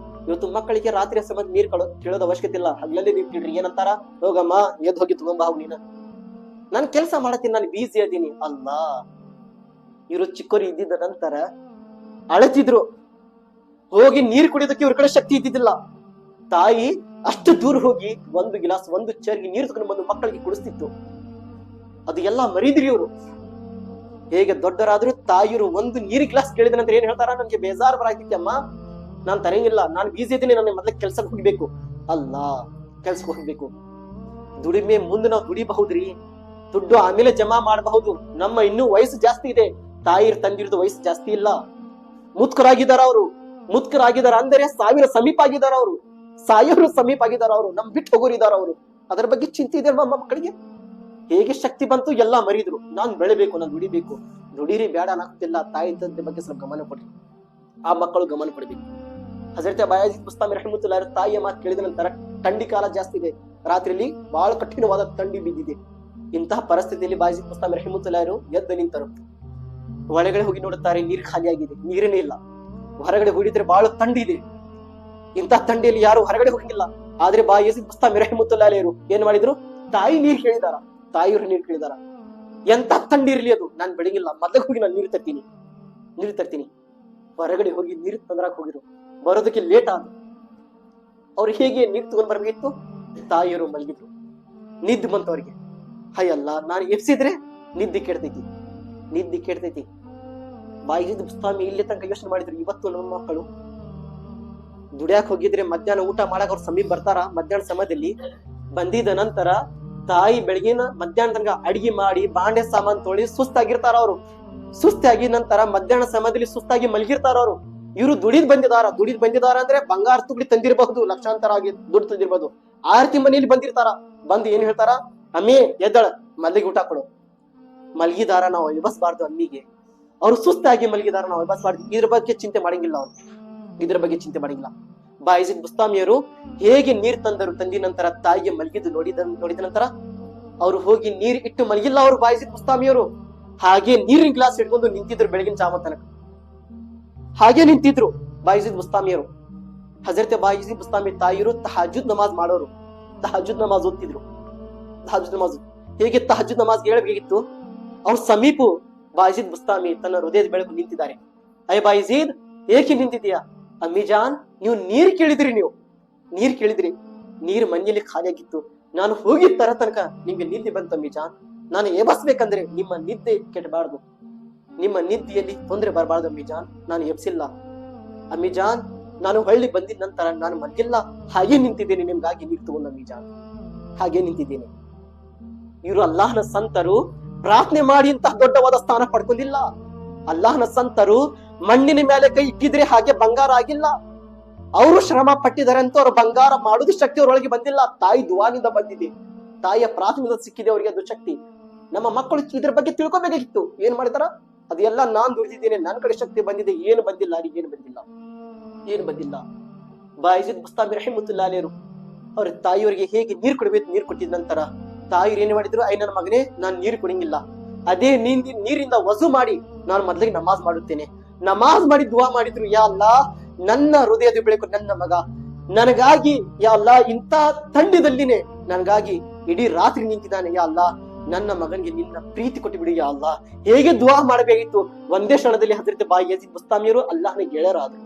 ಇವತ್ತು ಮಕ್ಕಳಿಗೆ ರಾತ್ರಿ ಸಮಯ ನೀರ್ ಕೇಳೋದು ಅವಶ್ಯಕತೆ ಇಲ್ಲ. ಹಗ್ಲಲ್ಲಿ ನೀರ್ ಕೇಳ್ರಿ ಏನಂತಾರ, ಹೋಗಮ್ಮ ಎದ್ದು ಹೋಗಿ ತಗೊಂಬ ನೀನ, ನಾನ್ ಕೆಲ್ಸ ಮಾಡತ್ತೀನಿ, ನಾನು ಬೀಸಿ ಅದೀನಿ. ಅಲ್ಲ, ಇವರು ಚಿಕ್ಕವರು ಇದ್ದಿದ್ದ ನಂತರ ಅಳತಿದ್ರು. ಹೋಗಿ ನೀರ್ ಕುಡಿಯೋದಕ್ಕೆ ಇವ್ರ ಕಡೆ ಶಕ್ತಿ ಇದ್ದಿದ್ದಿಲ್ಲ. ತಾಯಿ ಅಷ್ಟು ದೂರ ಹೋಗಿ ಒಂದು ಗಿಲಾಸ್, ಒಂದು ಚರ್ಗಿ ನೀರು ತಗೊಂಡು ಬಂದು ಮಕ್ಕಳಿಗೆ ಕುಡಿಸ್ತಿತ್ತು. ಅದು ಎಲ್ಲ ಮರಿದ್ರಿ ಇವರು. ಹೇಗೆ ದೊಡ್ಡರಾದ್ರೂ ತಾಯಿಯವರು ಒಂದು ನೀರು ಗ್ಲಾಸ್ ಕೇಳಿದ ನಂತರ ಏನ್ ಹೇಳ್ತಾರ, ನನ್ಗೆ ಬೇಜಾರು ಬರಾಗ್ತಿತ್ತು ಅಮ್ಮ, ನಾನ್ ತರಂಗಿಲ್ಲ, ನಾನು ಬೀಸಿ ಇದ್ದೀನಿ, ನನ್ನ ಮೊದಲ ಕೆಲ್ಸಕ್ಕೆ ಹೋಗ್ಬೇಕು. ಅಲ್ಲ, ಕೆಲ್ಸಕ್ಕೆ ಹೋಗ್ಬೇಕು. ದುಡಿಮೆ ಮುಂದೆ ನಾವು ದುಡಿಬಹುದ್ರಿ, ದುಡ್ಡು ಆಮೇಲೆ ಜಮಾ ಮಾಡಬಹುದು. ನಮ್ಮ ಇನ್ನೂ ವಯಸ್ಸು ಜಾಸ್ತಿ ಇದೆ, ತಾಯಿರ್ ತಂದಿರೋದು ವಯಸ್ಸು ಜಾಸ್ತಿ ಇಲ್ಲ. ಮುತ್ಕರಾಗಿದ್ದಾರ ಅವರು. ಮುತ್ಕರಾಗಿದ್ದಾರ ಅಂದರೆ ಸಾವಿರ ಸಮೀಪ ಆಗಿದಾರ ಅವರು, ಸಾಯೋರು ಸಮೀಪ ಆಗಿದಾರ ಅವರು, ನಮ್ ಬಿಟ್ಟು ಹೋಗೋರಿದಾರ ಅವರು. ಅದರ ಬಗ್ಗೆ ಚಿಂತೆ ಇದೆ ಮಕ್ಕಳಿಗೆ. ಹೇಗೆ ಶಕ್ತಿ ಬಂತು, ಎಲ್ಲಾ ಮರಿದ್ರು. ನಾನ್ ಬೆಳಿಬೇಕು, ನಾನು ದುಡಿಬೇಕು. ದುಡಿರಿ ಬೇಡ ಅನ್ನೋದಿಲ್ಲ, ತಾಯಿ ತಂದೆ ಬಗ್ಗೆ ಸ್ವಲ್ಪ ಗಮನ ಕೊಡ್ರಿ. ಆ ಮಕ್ಕಳು ಗಮನ ಕೊಡ್ಬೇಕು. ಹಜರತ್ ಬಾಯಿ ಯಜೀದ್ ಬುಸ್ತಾಮಿ ರಹಿಮತುಲ್ಲಾಹಿ ತಾಯಿಯ ಮಾತು ಕೇಳಿದ ನಂತರ ಥಂಡಿ ಕಾಲ ಜಾಸ್ತಿ ಇದೆ, ರಾತ್ರಿಯಲ್ಲಿ ಬಹಳ ಕಠಿಣವಾದ ಥಂಡಿ ಬಿದ್ದಿದೆ. ಇಂತಹ ಪರಿಸ್ಥಿತಿಯಲ್ಲಿ ಬಾಯಿ ಯಜೀದ್ ಬುಸ್ತಾಮಿ ರಹಿಮತುಲ್ಲಾಹಿ ಎದ್ದು ನಿಂತರು. ಒಳಗಡೆ ಹೋಗಿ ನೋಡುತ್ತಾರೆ, ನೀರು ಖಾಲಿಯಾಗಿದೆ, ನೀರೇನೇ ಇಲ್ಲ. ಹೊರಗಡೆ ಹೋಗಿದ್ರೆ ಬಹಳ ಥಂಡಿ ಇದೆ. ಇಂತಹ ಥಂಡಿಯಲ್ಲಿ ಯಾರು ಹೊರಗಡೆ ಹೋಗಿಲ್ಲ. ಆದ್ರೆ ಬಾಯಿ ಯಜೀದ್ ಬುಸ್ತಾಮಿ ರಹಿಮತುಲ್ಲಾಹಿ ಏನ್ ಮಾಡಿದ್ರು, ತಾಯಿ ನೀರ್ ಕೇಳಿದಾರ, ತಾಯಿಯವರು ನೀರು ಕೇಳಿದಾರ. ಎಂತ ಥಂಡಿ ಇರ್ಲಿ ಅದು, ನಾನ್ ಬೆಳಗಿಲ್ಲ, ಮೊದಲು ಹೋಗಿ ನಾನು ನೀರು ತರ್ತೀನಿ. ಹೊರಗಡೆ ಹೋಗಿ ನೀರು ತಂದ್ರಾಕ್ ಹೋಗಿರು. ಬರೋದಕ್ಕೆ ಲೇಟ್ ಆದ. ಅವ್ರು ಹೇಗೆ ನೀರು ತಗೊಂಡ್ ಬರ್ಬೇಕಿತ್ತು. ತಾಯಿಯವರು ಮಲಗಿದ್ರು, ನಿದ್ದೆ ಬಂತು ಅವ್ರಿಗೆ. ಅಲ್ಲ, ನಾನು ಎಪ್ಸಿದ್ರೆ ನಿದ್ದೆ ಕೆಡ್ತೈತಿ. ಬಾಯಿ ಯಜೀದ್ ಬುಸ್ತಾಮಿ ಇಲ್ಲಿ ತನಕ ಯೋಚನೆ ಮಾಡಿದ್ರು, ಇವತ್ತು ನಮ್ಮ ಮಕ್ಕಳು ದುಡ್ಯಾಕ್ ಹೋಗಿದ್ರೆ ಮಧ್ಯಾಹ್ನ ಊಟ ಮಾಡಕ್ ಅವ್ರ ಸಮೀಪ ಬರ್ತಾರ. ಮಧ್ಯಾಹ್ನ ಸಮಯದಲ್ಲಿ ಬಂದಿದ ನಂತರ ತಾಯಿ ಬೆಳಗಿನ ಮಧ್ಯಾಹ್ನ ತನಕ ಅಡಿಗೆ ಮಾಡಿ ಬಾಂಡೆ ಸಾಮಾನ್ ತೊಳಿ ಸುಸ್ತಾಗಿರ್ತಾರ ಅವರು. ಸುಸ್ತಾಗಿ ನಂತರ ಮಧ್ಯಾಹ್ನ ಸಮಯದಲ್ಲಿ ಸುಸ್ತಾಗಿ ಮಲಗಿರ್ತಾರ ಅವರು. ಇವರು ದುಡಿದ್ ಬಂದಿದಾರ ಅಂದ್ರೆ ಬಂಗಾರ ತುಗಡಿ ತಂದಿರಬಹುದು, ಲಕ್ಷಾಂತರ ಆಗಿ ದುಡ್ಡು ತಂದಿರಬಹುದು. ಆರತಿ ಮನೆಯಲ್ಲಿ ಬಂದಿರ್ತಾರ. ಬಂದು ಏನ್ ಹೇಳ್ತಾರ, ಅಮ್ಮಿ ಎದ್ದಳ, ಮಲ್ಲಿಗೆ ಊಟ ಕೊಡು. ಮಲಗಿದಾರ ನಾವು ಎಬಸ್ಬಾರ್ದು ಅಮ್ಮಿಗೆ. ಅವ್ರು ಸುಸ್ತಾಗಿ ಮಲಗಿದಾರ ನಾವು ಎಬಸ್ಬಾರ್ದು. ಇದ್ರ ಬಗ್ಗೆ ಚಿಂತೆ ಮಾಡಂಗಿಲ್ಲ ಅವ್ರು, ಬಾಯಿ ಯಜೀದ್ ಬುಸ್ತಾಮಿಯವರು ಹೇಗೆ ನೀರ್ ತಂದಿ ನಂತರ ತಾಯಿಗೆ ಮಲಗಿದ್ದು ನೋಡಿದ ನಂತರ ಅವ್ರು ಹೋಗಿ ನೀರ್ ಇಟ್ಟು ಮಲಗಿಲ್ಲ. ಅವರು ಬಾಯಿ ಯಜೀದ್ ಬುಸ್ತಾಮಿಯವರು ಹಾಗೆ ನೀರಿನ ಗ್ಲಾಸ್ ಇಟ್ಕೊಂಡು ನಿಂತಿದ್ರು. ಬೆಳಗಿನ ಜಾವ ತನಕ ಹಾಗೆ ನಿಂತಿದ್ರು ಬಾಯಿ ಯಜೀದ್ ಬುಸ್ತಾಮಿಯವರು. ಹಜರತ್ ಬಾಯಿ ಯಜೀದ್ ಬುಸ್ತಾಮಿ ತಾಯಿಯವರು ತಹಜ್ಜುದ್ ನಮಾಜ್ ಮಾಡೋರು, ತಹಜ್ಜುದ್ ನಮಾಜ್ ಓದ್ತಿದ್ರು. ಹೇಗೆ ತಹಜ್ಜುದ್ ನಮಾಜ್ ಹೇಳ್ಬೇಕಿತ್ತು, ಅವ್ರ ಸಮೀಪ ಬಾಯಿ ಯಜೀದ್ ಬುಸ್ತಾಮಿ ತನ್ನ ಹೃದಯದ ಬೆಳಕು ನಿಂತಿದ್ದಾರೆ. ಅಯ್ಯ ಬಾಯಿ ಯಜೀದ್, ಏಕೆ ನಿಂತಿದ್ದೀಯಾ? ಅಮ್ಮಿಜಾನ್, ನೀವು ನೀರ್ ಕೇಳಿದ್ರಿ, ನೀರ್ ಮನೆಯಲ್ಲಿ ಖಾಲಿಯಾಗಿತ್ತು. ನಾನು ಹೋಗಿ ತರ ತನಕ ನಿಮ್ಗೆ ನಿದ್ದೆ ಬಂತು ಅಮ್ಮಿಜಾನ್. ನಾನು ಎಬಸ್ಬೇಕಂದ್ರೆ ನಿಮ್ಮ ನಿದ್ದೆ ಕೆಟ್ಟಬಾರ್ದು, ನಿಮ್ಮ ನಿದ್ದೆಯಲ್ಲಿ ತೊಂದರೆ ಬರಬಾರ್ದು ಅಮ್ಮಿಜಾನ್. ನಾನು ಎಬ್ಸಿಲ್ಲ ಅಮ್ಮಿಜಾನ್. ನಾನು ಹಳ್ಳಿ ಬಂದಿದ ನಂತರ ನಾನು ಮಲಗಿಲ್ಲ, ಹಾಗೆ ನಿಂತಿದ್ದೇನೆ ನಿಮ್ಗಾಗಿ ನೀರು ತಗೊಂಡು ಅಮ್ಮಿಜಾನ್, ಹಾಗೆ ನಿಂತಿದ್ದೇನೆ. ಇವರು ಅಲ್ಲಾಹನ ಸಂತರು ಪ್ರಾರ್ಥನೆ ಮಾಡಿ ಇಂತಹ ದೊಡ್ಡವಾದ ಸ್ಥಾನ ಪಡ್ಕೊಂಡಿಲ್ಲ. ಅಲ್ಲಾಹನ ಸಂತರು ಮಣ್ಣಿನ ಮೇಲೆ ಕೈ ಇಟ್ಟಿದ್ರೆ ಹಾಗೆ ಬಂಗಾರ ಆಗಿಲ್ಲ. ಅವರು ಶ್ರಮ ಪಟ್ಟಿದ್ದಾರೆ ಅಂತ ಅವ್ರು ಬಂಗಾರ ಮಾಡುದು ಶಕ್ತಿ ಅವರೊಳಗೆ ಬಂದಿಲ್ಲ. ತಾಯಿ ದುವಾನಿಂದ ಬಂದಿದೆ, ತಾಯಿಯ ಪ್ರಾರ್ಥನೆಯಿಂದ ಸಿಕ್ಕಿದೆ ಅವರಿಗೆ ಅದು ಶಕ್ತಿ. ನಮ್ಮ ಮಕ್ಕಳು ಇದ್ರ ಬಗ್ಗೆ ತಿಳ್ಕೊಬೇಕಾಗಿತ್ತು. ಏನ್ ಮಾಡಿದಾರ, ಅದೆಲ್ಲ ನಾನ್ ದುಡಿದಿದ್ದೇನೆ, ನನ್ನ ಕಡೆ ಶಕ್ತಿ ಬಂದಿದೆ. ಏನು ಬಂದಿಲ್ಲ, ಏನು ಬಂದಿಲ್ಲ. ಬಾಯಿ ಯಜೀದ್ ಬುಸ್ತಾಮಿ ರಹಿಮತುಲ್ಲಾಹಿ ಅಲೈಹಿ ಅವ್ರ ತಾಯಿಯವರಿಗೆ ಹೇಗೆ ನೀರು ಕೊಡ್ಬೇಕು, ನೀರು ಕೊಟ್ಟಿದ ನಂತರ ತಾಯಿಯರು ಏನ್ ಮಾಡಿದ್ರು, ನನ್ನ ಮಗನೇ, ನಾನ್ ನೀರು ಕುಡಿಯಂಗಿಲ್ಲ, ಅದೇ ನೀರಿಂದ ವಜು ಮಾಡಿ ನಾನು ಮೊದಲಿಗೆ ನಮಾಜ್ ಮಾಡುತ್ತೇನೆ. ನಮಾಜ್ ಮಾಡಿ ದುವಾ ಮಾಡಿದ್ರು, ಯಾ ಅಲ್ಲಾ, ನನ್ನ ಹೃದಯದ ಬೆಳಕು ನನ್ನ ಮಗ ನನಗಾಗಿ, ಯಾ ಅಲ್ಲಾ, ಇಂಥ ಥಂಡಿದಲ್ಲಿನೇ ನನಗಾಗಿ ಇಡೀ ರಾತ್ರಿ ನಿಂತಿದ್ದಾನೆ. ಯಾ ಅಲ್ಲಾ, ನನ್ನ ಮಗನಿಗೆ ನಿನ್ನ ಪ್ರೀತಿ ಕೊಟ್ಟು ಬಿಡಿ ಯಾ ಅಲ್ಲಾ. ಹೇಗೆ ದುವಾ ಮಾಡಬೇಕಿತ್ತು. ಒಂದೇ ಕ್ಷಣದಲ್ಲಿ ಹಜರತ್ ಬಾಯಿ ಯಜೀದ್ ಬುಸ್ತಾಮಿಯವರು ಅಲ್ಲಾಹನ ಗೆಳೆಯರಾದ್ರು,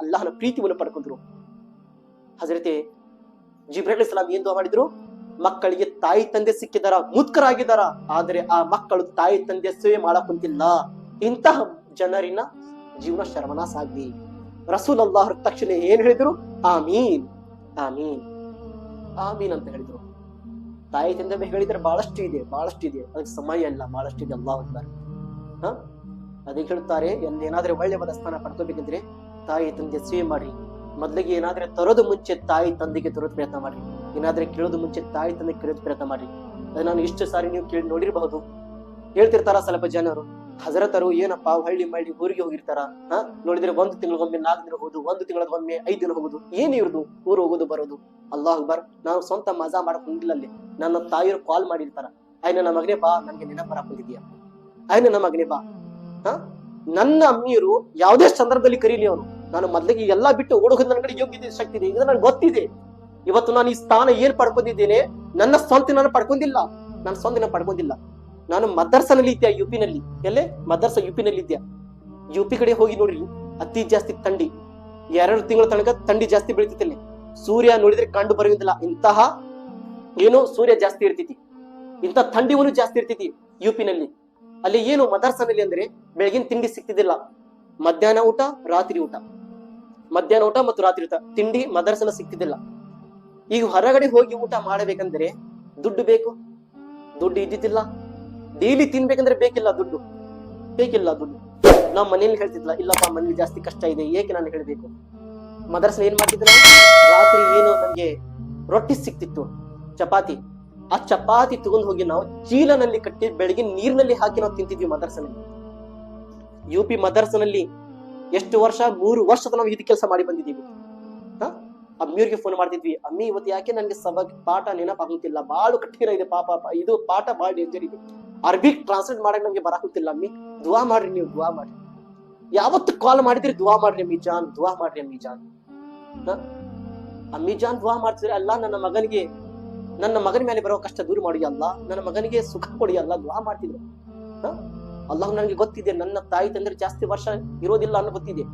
ಅಲ್ಲಾಹನ ಪ್ರೀತಿಯನ್ನು ಪಡ್ಕೊಂಡ್ರು. ಹಜರತೆ ಜಿಬ್ರೀಲ್ ಅಲೈಹಿಸ್ಸಲಾಂ ಏನ್ ದುವಾ ಮಾಡಿದ್ರು, ಮಕ್ಕಳಿಗೆ ತಾಯಿ ತಂದೆ ಸಿಕ್ಕಿದಾರ, ಮುತ್ಕರಾಗಿದ್ದಾರ, ಆದರೆ ಆ ಮಕ್ಕಳು ತಾಯಿ ತಂದೆ ಸೇವೆ ಮಾಡಕ್ ಕುಂತಿಲ್ಲ. ಇಂತಹ ಜನರಿನ ಜೀವನ ಶರ್ಮನಾಸ ಆಗ್ಲಿ. ರಸೂಲ್ ಅಲ್ಲಾಹ್ ತಕ್ಷಣ ಏನ್ ಹೇಳಿದ್ರು? ಆಮೀನ್ ಆಮೀನ್ ಆಮೀನ್ ಅಂತ ಹೇಳಿದ್ರು. ತಾಯಿ ತಂದೆ ಬಗ್ಗೆ ಹೇಳಿದ್ರೆ ಬಹಳಷ್ಟು ಇದೆ, ಅದಕ್ಕೆ ಸಮಯ ಇಲ್ಲ, ಬಹಳಷ್ಟು ಇದೆ. ಅಲ್ಲಾಹ್ ಅಕ್ಬರ್. ಅದಕ್ಕೆ ಹೇಳ್ತಾರೆ, ಏನಾದ್ರೂ ಒಳ್ಳೆ ಸ್ಥಾನ ಪಡ್ಕೋಬೇಕಂದ್ರೆ ತಾಯಿ ತಂದೆ ಸೇವೆ ಮಾಡಿ. ಮೊದ್ಲಿಗೆ ಏನಾದ್ರೆ ತರೋದು ಮುಂಚೆ ತಾಯಿ ತಂದೆಗೆ ತರೋದು ಪ್ರಯತ್ನ ಮಾಡ್ರಿ. ಏನಾದ್ರೆ ಕೇಳೋದು ಮುಂಚೆ ತಾಯಿ ತಂದೆ ಕೇಳೋದು ಪ್ರಯತ್ನ ಮಾಡ್ರಿ. ಅದು ನಾನು ಇಷ್ಟು ಸಾರಿ ನೀವು ಕೇಳಿ ನೋಡಿರಬಹುದು. ಹೇಳ್ತಿರ್ತಾರ ಸ್ವಲ್ಪ ಜನರು, ಹಜರತರು ಏನಪ್ಪ ಹಳ್ಳಿ ಮಳ್ಳಿ ಊರಿಗೆ ಹೋಗಿರ್ತಾರ, ನೋಡಿದ್ರೆ 1 ತಿಂಗಳಿಗೊಮ್ಮೆ 4 ದಿನ ಹೋಗುದು, 1 ತಿಂಗಳಿಗೊಮ್ಮೆ 5 ದಿನ ಹೋಗುದು. ಏನ್ ಇರುದು ಊರು ಹೋಗುದು ಬರೋದು? ಅಲ್ಲಾಹ್ ಅಕ್ಬರ್. ನಾನು ಸ್ವಂತ ಮಜಾ ಮಾಡಕ್ ಹೊಂದಿಲ್ಲ. ಅಲ್ಲಿ ನನ್ನ ತಾಯಿಯರು ಕಾಲ್ ಮಾಡಿರ್ತಾರ, ಆಯ್ ನನ್ನ ಮಗನೇ ಬಾ, ನನ್ಗೆ ನೆನಪು ಬರಕ್ ಹೊಂದಿದ್ಯಾ, ಆಯ್ ನನ್ನ ಮಗನೇ ಬಾ. ನನ್ನ ಅಮ್ಮಿಯರು ಯಾವುದೇ ಸಂದರ್ಭದಲ್ಲಿ ಕರೀಲಿ ಅವರು, ನಾನು ಮೊದ್ಲಿಗೆ ಎಲ್ಲಾ ಬಿಟ್ಟು ಓಡೋದು ನನ್ನ ಕಡೆ ಯೋಗ್ಯತೆ ಶಕ್ತಿ ಇದೆ, ಇದು ನನ್ಗೆ ಗೊತ್ತಿದೆ. ಇವತ್ತು ನಾನು ಈ ಸ್ಥಾನ ಏನ್ ಪಡ್ಕೊಂಡಿದ್ದೇನೆ, ನನ್ನ ಸ್ವಂತ ನಾನು ಪಡ್ಕೊಂಡಿಲ್ಲ. ನಾನು ಮದರ್ಸನಲ್ಲಿ ಇದ್ದೆ, ಯುಪಿನಲ್ಲಿ. ಎಲ್ಲೇ ಮದರ್ಸ ಯುಪಿನಲ್ಲಿ ಇದ್ದೆ. ಯುಪಿ ಕಡೆ ಹೋಗಿ ನೋಡ್ರಿ, ಅತಿ ಜಾಸ್ತಿ ಥಂಡಿ, 2 ತಿಂಗಳ ತನಕ ಥಂಡಿ ಜಾಸ್ತಿ ಬೀಳ್ತಿತ್ತು. ಸೂರ್ಯ ನೋಡಿದ್ರೆ ಕಂಡು ಬರುವುದಿಲ್ಲ, ಇಂತಹ ಏನು ಸೂರ್ಯ ಜಾಸ್ತಿ ಇರ್ತೈತಿ, ಇಂಥ ಥಂಡಿವನು ಜಾಸ್ತಿ ಇರ್ತೈತಿ ಯುಪಿನಲ್ಲಿ. ಅಲ್ಲಿ ಏನು ಮದರ್ಸನಲ್ಲಿ ಅಂದ್ರೆ ಬೆಳಗಿನ ತಿಂಡಿ ಸಿಕ್ತಿದ್ದಿಲ್ಲ, ಮಧ್ಯಾಹ್ನ ಊಟ ಮತ್ತು ರಾತ್ರಿ ಊಟ ತಿಂಡಿ ಮದರ್ಸನ ಸಿಕ್ತಿದ್ದಿಲ್ಲ. ಈಗ ಹೊರಗಡೆ ಹೋಗಿ ಊಟ ಮಾಡಬೇಕಂದ್ರೆ ದುಡ್ಡು ಬೇಕು, ದುಡ್ಡು ಇದ್ದಿದ್ದಿಲ್ಲ. ಡೈಲಿ ತಿನ್ಬೇಕಂದ್ರೆ ಬೇಕಿಲ್ಲ ದುಡ್ಡು. ನಾವ್ ಮನೇಲಿ ಹೇಳ್ತಿದ್ಲ, ಇಲ್ಲಪ್ಪ ಮನೇಲಿ ಜಾಸ್ತಿ ಕಷ್ಟ ಇದೆ, ಏಕೆ ನಾನು ಹೇಳ್ಬೇಕು. ಮದರ್ಸ ಏನ್ ಮಾಡ್ತಿದ್ದ, ರಾತ್ರಿ ಏನು ನಮ್ಗೆ ರೊಟ್ಟಿ ಸಿಕ್ತಿತ್ತು, ಚಪಾತಿ. ಆ ಚಪಾತಿ ತಗೊಂಡ್ ಹೋಗಿ ನಾವು ಚೀಲನಲ್ಲಿ ಕಟ್ಟಿ ಬೆಳಗ್ಗೆ ನೀರಿನಲ್ಲಿ ಹಾಕಿ ನಾವು ತಿಂತಿದ್ವಿ ಮದರ್ಸನಲ್ಲಿ. ಯುಪಿ ಮದರ್ಸನಲ್ಲಿ ಎಷ್ಟು ವರ್ಷ? 3 ವರ್ಷದ ನಾವು ಇದು ಕೆಲಸ ಮಾಡಿ ಬಂದಿದ್ದೀವಿ. ಅಮ್ಮಿಯವ್ರಿಗೆ ಫೋನ್ ಮಾಡ್ತಿದ್ವಿ, ಅಮ್ಮಿ ಇವತ್ತು ಯಾಕೆ ನನ್ಗೆ ಪಾಠ ನೆನಪಾಗುತ್ತಿಲ್ಲ, ಬಾಳ ಕಠಿಣ ಇದೆ ಪಾಪ, ಇದು ಪಾಠ ಬಾಳ ಡೇಂಜರ್ ಇದೆ, ಅರ್ಬಿಕ್ ಟ್ರಾನ್ಸ್ಲೇಟ್ ಮಾಡಕ್ ನಮ್ಗೆ ಬರಾಕುತ್ತಿಲ್ಲ, ಅಮ್ಮಿ ದುವಾ ಮಾಡ್ರಿ, ನೀವು ದುವಾ ಮಾಡ್ರಿ. ಯಾವತ್ತು ಕಾಲ್ ಮಾಡಿದ್ರಿ ದುವಾ ಮಾಡ್ರಿ ಅಮ್ಮಿ ಜಾನ್, ದುವಾ ಮಾಡ್ರಿ ಅಮ್ಮಿ ಜಾನ್. ಅಮ್ಮಿ ಜಾನ್ ದುವಾ ಮಾಡ್ತಿದ್ರೆ, ಅಲ್ಲ ನನ್ನ ಮಗನ ಮೇಲೆ ಬರೋ ಕಷ್ಟ ದೂರ ಮಾಡಿ ಅಲ್ಲ, ನನ್ನ ಮಗನಿಗೆ ಸುಖ ಕೊಡಿ ಅಲ್ಲ, ದುವಾ ಮಾಡ್ತಿದ್ರು. ಅಲ್ಲಾಹ್ ನನಗೆ ಗೊತ್ತಿದೆ, ನನ್ನ ತಾಯಿ ತಂದ್ರೆ ಜಾಸ್ತಿ ವರ್ಷ ಇರೋದಿಲ್ಲ ಅನ್ನೋ ಗೊತ್ತಿದೆ.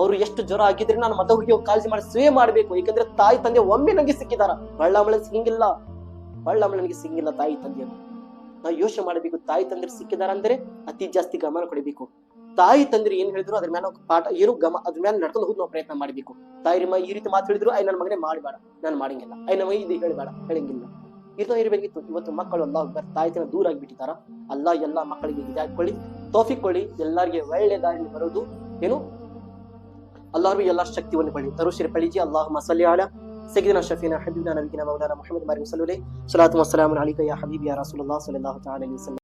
ಅವ್ರು ಎಷ್ಟು ಜ್ವರ ಆಗಿದ್ರೆ ನಾನು ಮತ್ತೆ ಹೋಗಿ ಕಾಳಜಿ ಮಾಡಿ ಸೇವೆ ಮಾಡ್ಬೇಕು. ಯಾಕಂದ್ರೆ ತಾಯಿ ತಂದೆ ಒಮ್ಮೆ ನನಗೆ ಸಿಕ್ಕಿದಾರ, ಹೊಳ್ಳಾಮಳೆ ನನಗೆ ಸಿಂಗಿಲ್ಲ ತಾಯಿ ತಂದೆಯರು. ನಾವು ಯೋಚನೆ ಮಾಡಬೇಕು, ತಾಯಿ ತಂದ್ರೆ ಸಿಕ್ಕಿದಾರ ಅಂದ್ರೆ ಅತಿ ಜಾಸ್ತಿ ಗಮನ ಕೊಡಬೇಕು. ತಾಯಿ ತಂದ್ರೆ ಏನ್ ಹೇಳಿದ್ರು ಅದ್ರ ಮೇಲೆ ಪಾಠ ಏನು ಅದ್ರ ಮೇಲೆ ನಡ್ಕೊಂಡು ಹೋಗಿ ನಾವು ಪ್ರಯತ್ನ ಮಾಡ್ಬೇಕು. ತಾಯಿ ಈ ರೀತಿ ಮಾತು ಹೇಳಿದ್ರು, ನನ್ನ ಮಗನೇ ಮಾಡಬೇಡ, ನಾನು ಮಾಡಂಗಿಲ್ಲ, ನಮ್ಮ ಮಗ ಇದು ಹೇಳಂಗಿಲ್ಲ, ಇದು ಇರಬೇಕಿತ್ತು. ಇವತ್ತು ಮಕ್ಕಳು ಅಲ್ಲಾಹ್ ಅಕ್ಬರ್ ತಾಯಿ ತಂದೆ ದೂರ ಆಗಿಬಿಟ್ಟಿದಾರ. ಎಲ್ಲ ಮಕ್ಕಳಿಗೆ ಇದಾಕೊಳ್ಳಿ, ತೌಫೀಕ್ ಕೊಳ್ಳಿ, ಎಲ್ಲರಿಗೆ ಒಳ್ಳೆ ದಾರಿ ಬರೋದು ಏನು ಅಲ್ಲಾಹರು ಎಲ್ಲ ಶಕ್ತಿಯನ್ನು ಪಡಿ ತರುಶಿರ ಪಳಿಜಿ. ಅಲ್ಲಾಹುಮ್ಮ ಸಲ್ಲಿ ಅಲಾ ಸಯ್ಯಿದಿನಾ ಶಫೀನಾ ಹಬೀಬಿನಾ ನಬಿಯಿನಾ ಮೌಲಾನಾ ಮುಹಮ್ಮದ್ ಬಾರಿಕ್ ಸಲ್ಲಲ್ಲಾಹು ಅಲೈಹಿ ವಸಲ್ಲಂ. ಸಲಾತು ವಸ್ಸಲಾಮು ಅಲೈಕ ಯಾ ಹಬೀಬಿ ಯಾ ರಸೂಲುಲ್ಲಾಹ ಸಲ್ಲಲ್ಲಾಹು ತಆಲಾ ಅಲೈಹಿ ವಸಲ್ಲಂ.